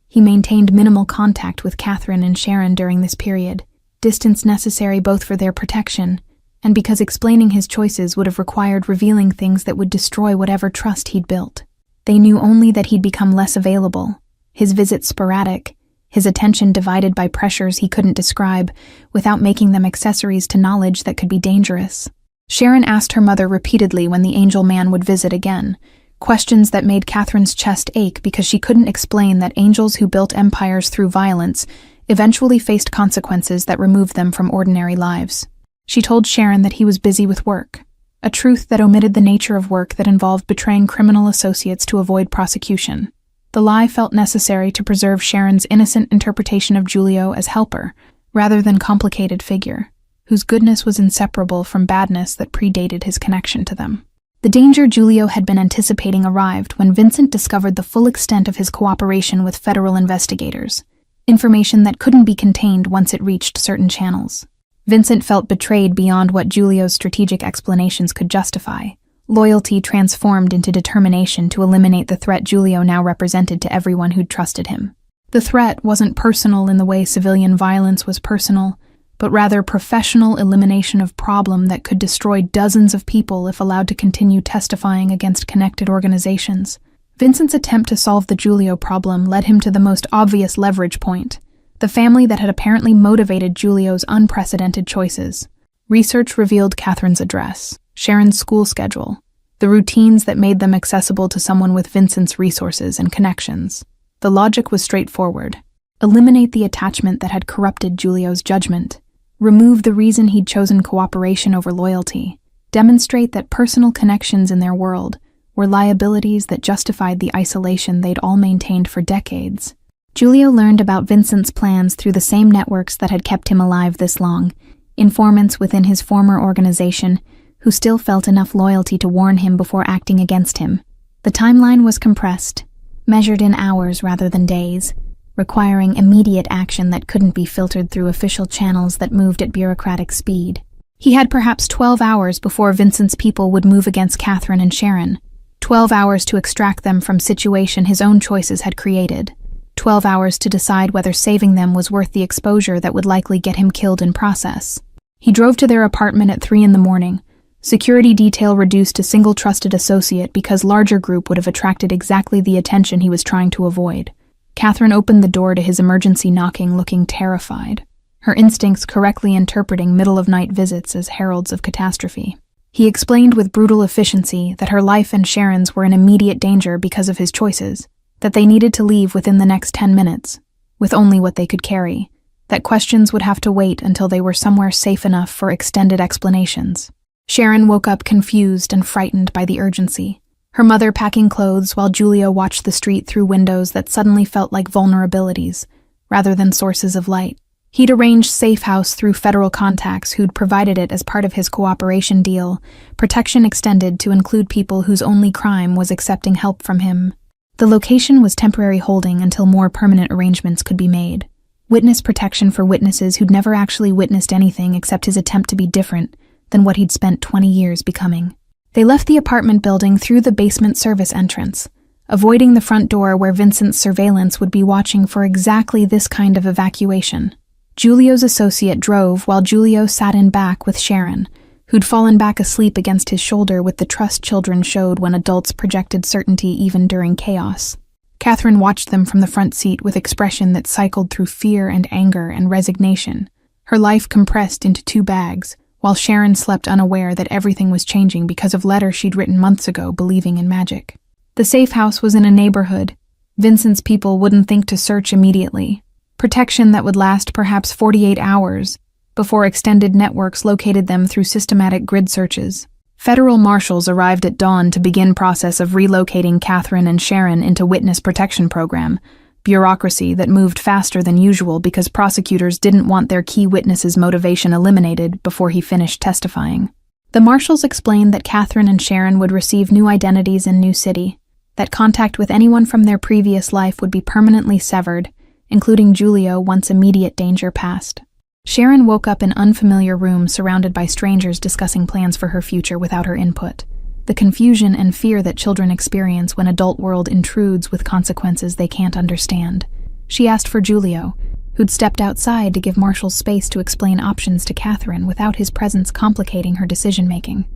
He maintained minimal contact with Catherine and Sharon during this period, distance necessary both for their protection and because explaining his choices would have required revealing things that would destroy whatever trust he'd built. They knew only that he'd become less available, his visits sporadic, his attention divided by pressures he couldn't describe, without making them accessories to knowledge that could be dangerous. Sharon asked her mother repeatedly when the angel man would visit again, questions that made Catherine's chest ache because she couldn't explain that angels who built empires through violence eventually faced consequences that removed them from ordinary lives. She told Sharon that he was busy with work, a truth that omitted the nature of work that involved betraying criminal associates to avoid prosecution. The lie felt necessary to preserve Sharon's innocent interpretation of Giulio as helper, rather than complicated figure, whose goodness was inseparable from badness that predated his connection to them. The danger Giulio had been anticipating arrived when Vincent discovered the full extent of his cooperation with federal investigators, information that couldn't be contained once it reached certain channels. Vincent felt betrayed beyond what Giulio's strategic explanations could justify. Loyalty transformed into determination to eliminate the threat Giulio now represented to everyone who'd trusted him. The threat wasn't personal in the way civilian violence was personal, but rather professional elimination of problem that could destroy dozens of people if allowed to continue testifying against connected organizations. Vincent's attempt to solve the Giulio problem led him to the most obvious leverage point: the family that had apparently motivated Giulio's unprecedented choices. Research revealed Catherine's address, Sharon's school schedule, the routines that made them accessible to someone with Vincent's resources and connections. The logic was straightforward. Eliminate the attachment that had corrupted Giulio's judgment. Remove the reason he'd chosen cooperation over loyalty. Demonstrate that personal connections in their world were liabilities that justified the isolation they'd all maintained for decades. Giulio learned about Vincent's plans through the same networks that had kept him alive this long, informants within his former organization who still felt enough loyalty to warn him before acting against him. The timeline was compressed, measured in hours rather than days, requiring immediate action that couldn't be filtered through official channels that moved at bureaucratic speed. He had perhaps 12 hours before Vincent's people would move against Catherine and Sharon. 12 hours to extract them from situation his own choices had created. 12 hours to decide whether saving them was worth the exposure that would likely get him killed in process. He drove to their apartment at 3 a.m. Security detail reduced to single trusted associate because larger group would have attracted exactly the attention he was trying to avoid. Catherine opened the door to his emergency knocking, looking terrified, her instincts correctly interpreting middle-of-night visits as heralds of catastrophe. He explained with brutal efficiency that her life and Sharon's were in immediate danger because of his choices, that they needed to leave within the next 10 minutes, with only what they could carry, that questions would have to wait until they were somewhere safe enough for extended explanations. Sharon woke up confused and frightened by the urgency, her mother packing clothes while Julio watched the street through windows that suddenly felt like vulnerabilities, rather than sources of light. He'd arranged safe house through federal contacts who'd provided it as part of his cooperation deal, protection extended to include people whose only crime was accepting help from him. The location was temporary holding until more permanent arrangements could be made. Witness protection for witnesses who'd never actually witnessed anything except his attempt to be different than what he'd spent 20 years becoming. They left the apartment building through the basement service entrance, avoiding the front door where Vincent's surveillance would be watching for exactly this kind of evacuation. Julio's associate drove while Julio sat in back with Sharon, who'd fallen back asleep against his shoulder with the trust children showed when adults projected certainty even during chaos. Catherine watched them from the front seat with expression that cycled through fear and anger and resignation, her life compressed into 2 bags, while Sharon slept unaware that everything was changing because of letters she'd written months ago believing in magic. The safe house was in a neighborhood. Vincent's people wouldn't think to search immediately. Protection that would last perhaps 48 hours before extended networks located them through systematic grid searches. Federal marshals arrived at dawn to begin process of relocating Catherine and Sharon into witness protection program, bureaucracy that moved faster than usual because prosecutors didn't want their key witness's motivation eliminated before he finished testifying. The marshals explained that Catherine and Sharon would receive new identities in new city, that contact with anyone from their previous life would be permanently severed, including Julio once immediate danger passed. Sharon woke up in unfamiliar room surrounded by strangers discussing plans for her future without her input. The confusion and fear that children experience when adult world intrudes with consequences they can't understand. She asked for Julio, who'd stepped outside to give marshals space to explain options to Catherine without his presence complicating her decision-making.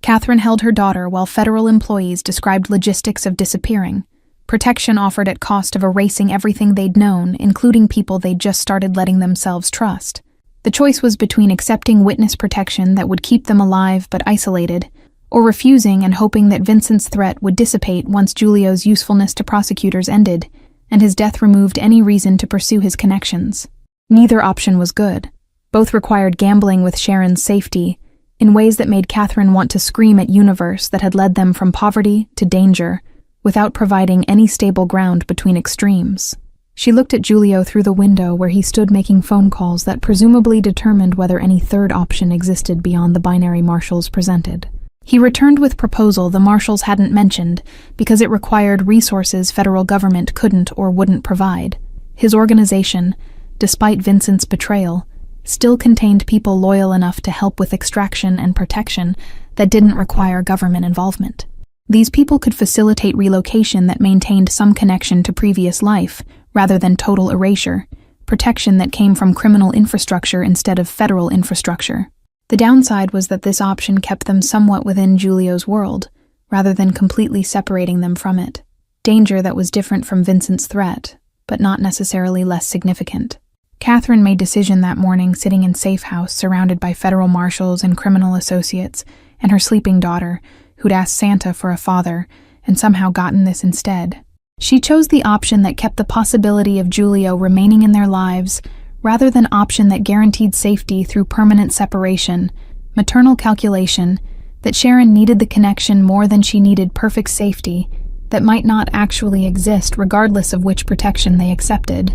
Catherine held her daughter while federal employees described logistics of disappearing, protection offered at cost of erasing everything they'd known, including people they'd just started letting themselves trust. The choice was between accepting witness protection that would keep them alive but isolated, or refusing and hoping that Vincent's threat would dissipate once Julio's usefulness to prosecutors ended, and his death removed any reason to pursue his connections. Neither option was good. Both required gambling with Sharon's safety, in ways that made Catherine want to scream at universe that had led them from poverty to danger, without providing any stable ground between extremes. She looked at Julio through the window where he stood making phone calls that presumably determined whether any third option existed beyond the binary marshals presented. He returned with proposal the marshals hadn't mentioned because it required resources federal government couldn't or wouldn't provide. His organization, despite Vincent's betrayal, still contained people loyal enough to help with extraction and protection that didn't require government involvement. These people could facilitate relocation that maintained some connection to previous life, rather than total erasure, protection that came from criminal infrastructure instead of federal infrastructure. The downside was that this option kept them somewhat within Julio's world, rather than completely separating them from it. Danger that was different from Vincent's threat, but not necessarily less significant. Catherine made decision that morning sitting in safe house surrounded by federal marshals and criminal associates, and her sleeping daughter, who'd asked Santa for a father, and somehow gotten this instead. She chose the option that kept the possibility of Julio remaining in their lives, rather than option that guaranteed safety through permanent separation, maternal calculation, that Sharon needed the connection more than she needed perfect safety, that might not actually exist regardless of which protection they accepted.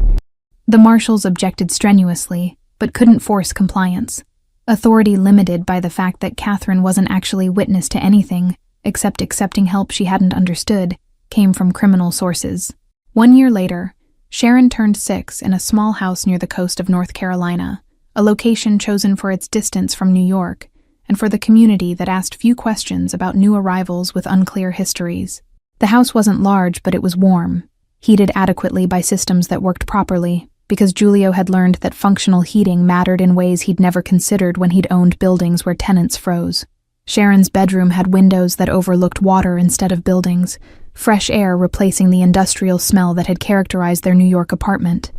The marshals objected strenuously, but couldn't force compliance. Authority limited by the fact that Catherine wasn't actually witness to anything, except accepting help she hadn't understood, came from criminal sources. 1 year later, Sharon turned 6 in a small house near the coast of North Carolina, a location chosen for its distance from New York, and for the community that asked few questions about new arrivals with unclear histories. The house wasn't large, but it was warm, heated adequately by systems that worked properly, because Giulio had learned that functional heating mattered in ways he'd never considered when he'd owned buildings where tenants froze. Sharon's bedroom had windows that overlooked water instead of buildings, fresh air replacing the industrial smell that had characterized their New York apartment.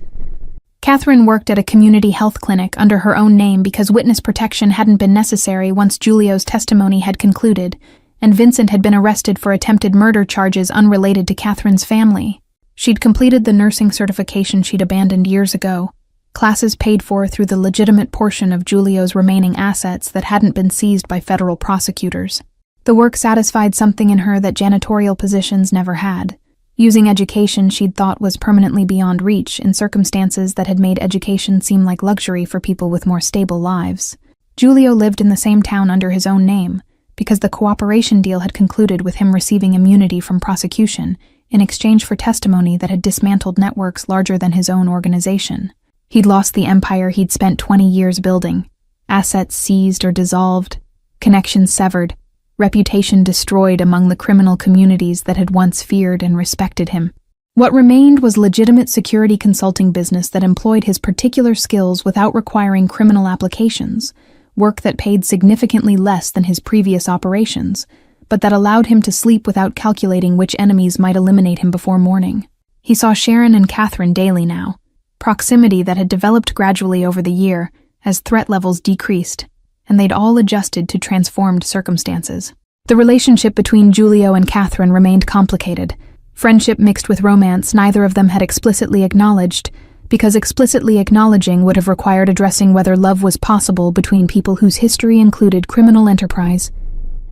Catherine worked at a community health clinic under her own name because witness protection hadn't been necessary once Giulio's testimony had concluded, and Vincent had been arrested for attempted murder charges unrelated to Catherine's family. She'd completed the nursing certification she'd abandoned years ago, classes paid for through the legitimate portion of Giulio's remaining assets that hadn't been seized by federal prosecutors. The work satisfied something in her that janitorial positions never had, using education she'd thought was permanently beyond reach in circumstances that had made education seem like luxury for people with more stable lives. Giulio lived in the same town under his own name, because the cooperation deal had concluded with him receiving immunity from prosecution in exchange for testimony that had dismantled networks larger than his own organization. He'd lost the empire he'd spent 20 years building, assets seized or dissolved, connections severed, reputation destroyed among the criminal communities that had once feared and respected him. What remained was legitimate security consulting business that employed his particular skills without requiring criminal applications, work that paid significantly less than his previous operations, but that allowed him to sleep without calculating which enemies might eliminate him before morning. He saw Sharon and Catherine daily now, proximity that had developed gradually over the year as threat levels decreased, and they'd all adjusted to transformed circumstances. The relationship between Giulio and Catherine remained complicated. Friendship mixed with romance neither of them had explicitly acknowledged, because explicitly acknowledging would have required addressing whether love was possible between people whose history included criminal enterprise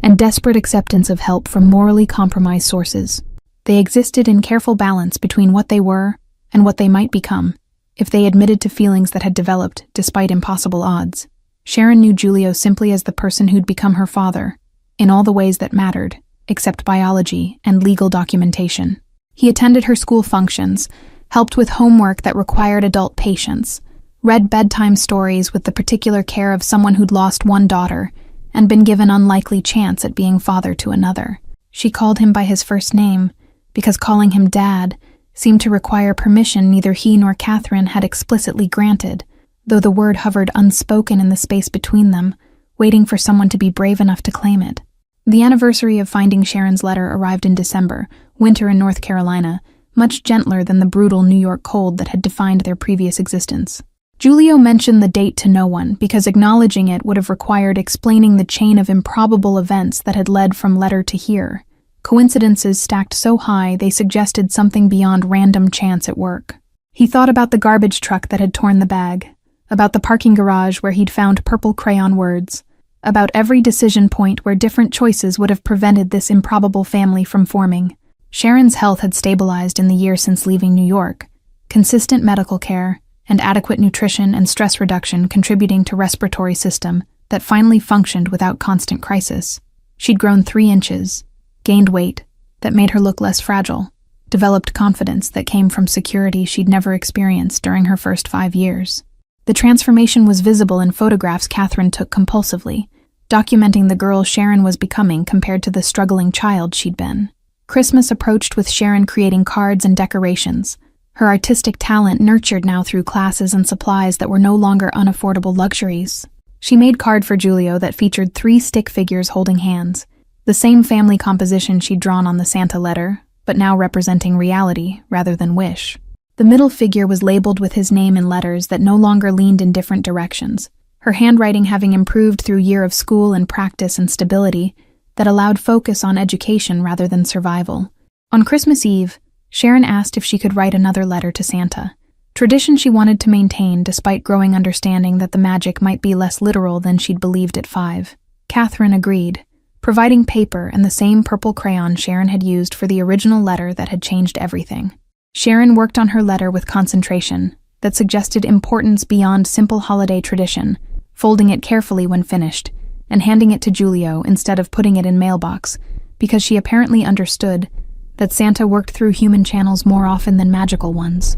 and desperate acceptance of help from morally compromised sources. They existed in careful balance between what they were and what they might become, if they admitted to feelings that had developed despite impossible odds. Sharon knew Giulio simply as the person who'd become her father, in all the ways that mattered, except biology and legal documentation. He attended her school functions, helped with homework that required adult patience, read bedtime stories with the particular care of someone who'd lost one daughter and been given unlikely chance at being father to another. She called him by his first name, because calling him Dad seemed to require permission neither he nor Catherine had explicitly granted, though the word hovered unspoken in the space between them, waiting for someone to be brave enough to claim it. The anniversary of finding Sharon's letter arrived in December, winter in North Carolina, much gentler than the brutal New York cold that had defined their previous existence. Giulio mentioned the date to no one because acknowledging it would have required explaining the chain of improbable events that had led from letter to here. Coincidences stacked so high they suggested something beyond random chance at work. He thought about the garbage truck that had torn the bag, about the parking garage where he'd found purple crayon words, about every decision point where different choices would have prevented this improbable family from forming. Sharon's health had stabilized in the year since leaving New York, consistent medical care, and adequate nutrition and stress reduction contributing to respiratory system that finally functioned without constant crisis. She'd grown 3 inches, gained weight that made her look less fragile, developed confidence that came from security she'd never experienced during her first 5 years. The transformation was visible in photographs Catherine took compulsively, documenting the girl Sharon was becoming compared to the struggling child she'd been. Christmas approached with Sharon creating cards and decorations, her artistic talent nurtured now through classes and supplies that were no longer unaffordable luxuries. She made card for Giulio that featured 3 stick figures holding hands, the same family composition she'd drawn on the Santa letter, but now representing reality rather than wish. The middle figure was labeled with his name in letters that no longer leaned in different directions, her handwriting having improved through year of school and practice and stability that allowed focus on education rather than survival. On Christmas Eve, Sharon asked if she could write another letter to Santa, tradition she wanted to maintain despite growing understanding that the magic might be less literal than she'd believed at 5. Catherine agreed, providing paper and the same purple crayon Sharon had used for the original letter that had changed everything. Sharon worked on her letter with concentration that suggested importance beyond simple holiday tradition, folding it carefully when finished, and handing it to Giulio instead of putting it in mailbox, because she apparently understood that Santa worked through human channels more often than magical ones.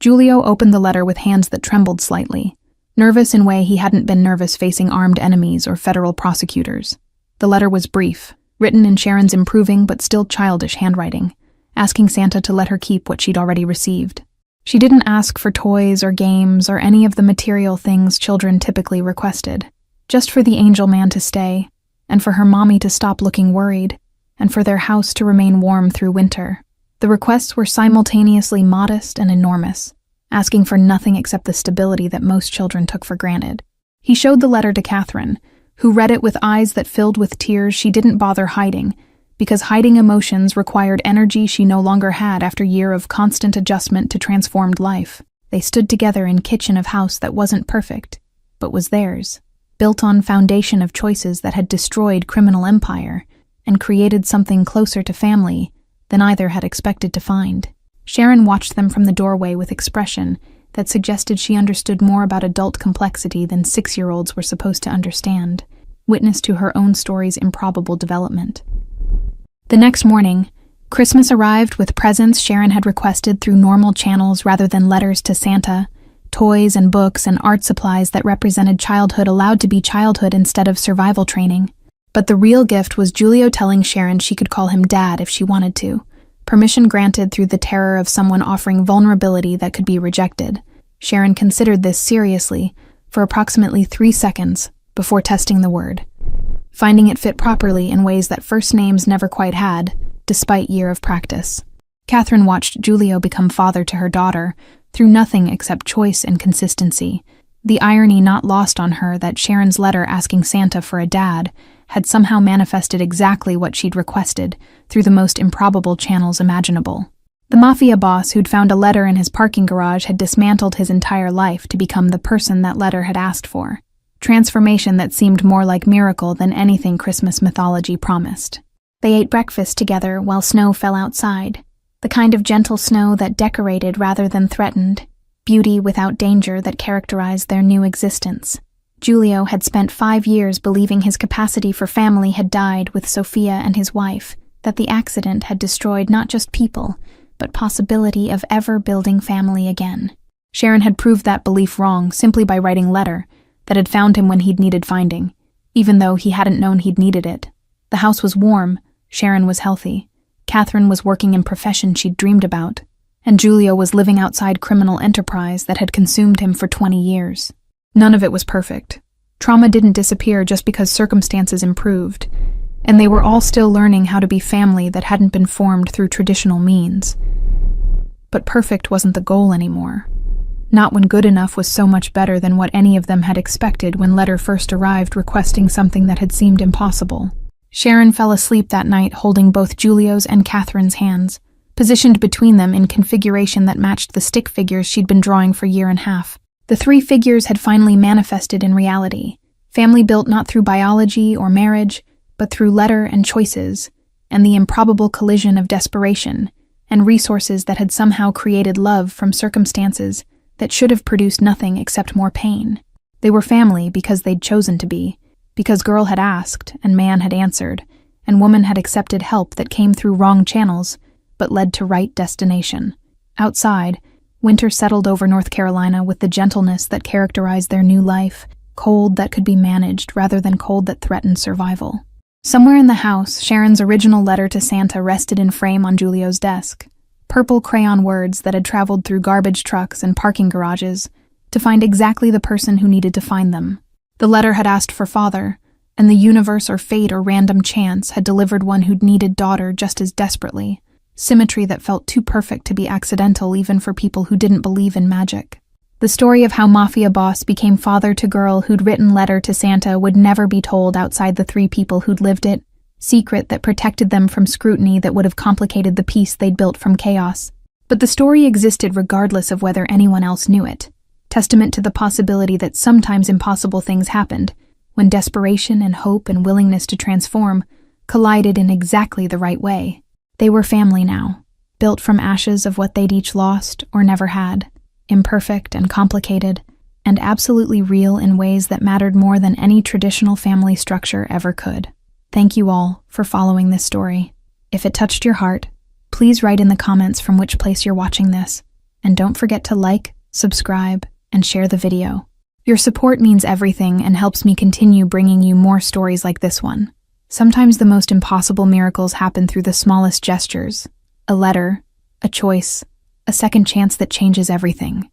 Giulio opened the letter with hands that trembled slightly, nervous in a way he hadn't been nervous facing armed enemies or federal prosecutors. The letter was brief, written in Sharon's improving but still childish handwriting, asking Santa to let her keep what she'd already received. She didn't ask for toys or games or any of the material things children typically requested, just for the angel man to stay, and for her mommy to stop looking worried, and for their house to remain warm through winter. The requests were simultaneously modest and enormous, asking for nothing except the stability that most children took for granted. He showed the letter to Catherine, who read it with eyes that filled with tears she didn't bother hiding, because hiding emotions required energy she no longer had after a year of constant adjustment to transformed life. They stood together in kitchen of house that wasn't perfect, but was theirs, built on foundation of choices that had destroyed criminal empire and created something closer to family than either had expected to find. Sharon watched them from the doorway with expression that suggested she understood more about adult complexity than 6-year-olds were supposed to understand, witness to her own story's improbable development. The next morning, Christmas arrived with presents Sharon had requested through normal channels rather than letters to Santa, toys and books and art supplies that represented childhood allowed to be childhood instead of survival training. But the real gift was Julio telling Sharon she could call him Dad if she wanted to, permission granted through the terror of someone offering vulnerability that could be rejected. Sharon considered this seriously for approximately 3 seconds before testing the word, finding it fit properly in ways that first names never quite had, despite year of practice. Catherine watched Julio become father to her daughter through nothing except choice and consistency, the irony not lost on her that Sharon's letter asking Santa for a dad had somehow manifested exactly what she'd requested through the most improbable channels imaginable. The mafia boss who'd found a letter in his parking garage had dismantled his entire life to become the person that letter had asked for, transformation that seemed more like miracle than anything Christmas mythology promised. They ate breakfast together while snow fell outside, the kind of gentle snow that decorated rather than threatened, beauty without danger that characterized their new existence. Julio had spent 5 years believing his capacity for family had died with Sophia and his wife, that the accident had destroyed not just people, but possibility of ever building family again. Sharon had proved that belief wrong simply by writing letter that had found him when he'd needed finding, even though he hadn't known he'd needed it. The house was warm, Sharon was healthy, Catherine was working in profession she'd dreamed about, and Julio was living outside criminal enterprise that had consumed him for 20 years. None of it was perfect. Trauma didn't disappear just because circumstances improved, and they were all still learning how to be family that hadn't been formed through traditional means. But perfect wasn't the goal anymore. Not when good enough was so much better than what any of them had expected when letter first arrived requesting something that had seemed impossible. Sharon fell asleep that night holding both Julio's and Catherine's hands, positioned between them in configuration that matched the stick figures she'd been drawing for a year and a half. The 3 figures had finally manifested in reality, family built not through biology or marriage, but through letter and choices, and the improbable collision of desperation and resources that had somehow created love from circumstances that should have produced nothing except more pain. They were family because they'd chosen to be, because girl had asked and man had answered, and woman had accepted help that came through wrong channels but led to right destination. Outside, winter settled over North Carolina with the gentleness that characterized their new life, cold that could be managed rather than cold that threatened survival. Somewhere in the house, Sharon's original letter to Santa rested in frame on Julio's desk, purple crayon words that had traveled through garbage trucks and parking garages to find exactly the person who needed to find them. The letter had asked for father, and the universe or fate or random chance had delivered one who'd needed daughter just as desperately, symmetry that felt too perfect to be accidental even for people who didn't believe in magic. The story of how Mafia Boss became father to girl who'd written letter to Santa would never be told outside the 3 people who'd lived it, secret that protected them from scrutiny that would have complicated the peace they'd built from chaos. But the story existed regardless of whether anyone else knew it, testament to the possibility that sometimes impossible things happened, when desperation and hope and willingness to transform collided in exactly the right way. They were family now, built from ashes of what they'd each lost or never had, imperfect and complicated, and absolutely real in ways that mattered more than any traditional family structure ever could. Thank you all for following this story. If it touched your heart, please write in the comments from which place you're watching this, and don't forget to like, subscribe, and share the video. Your support means everything and helps me continue bringing you more stories like this one. Sometimes the most impossible miracles happen through the smallest gestures. A letter, a choice, a second chance that changes everything.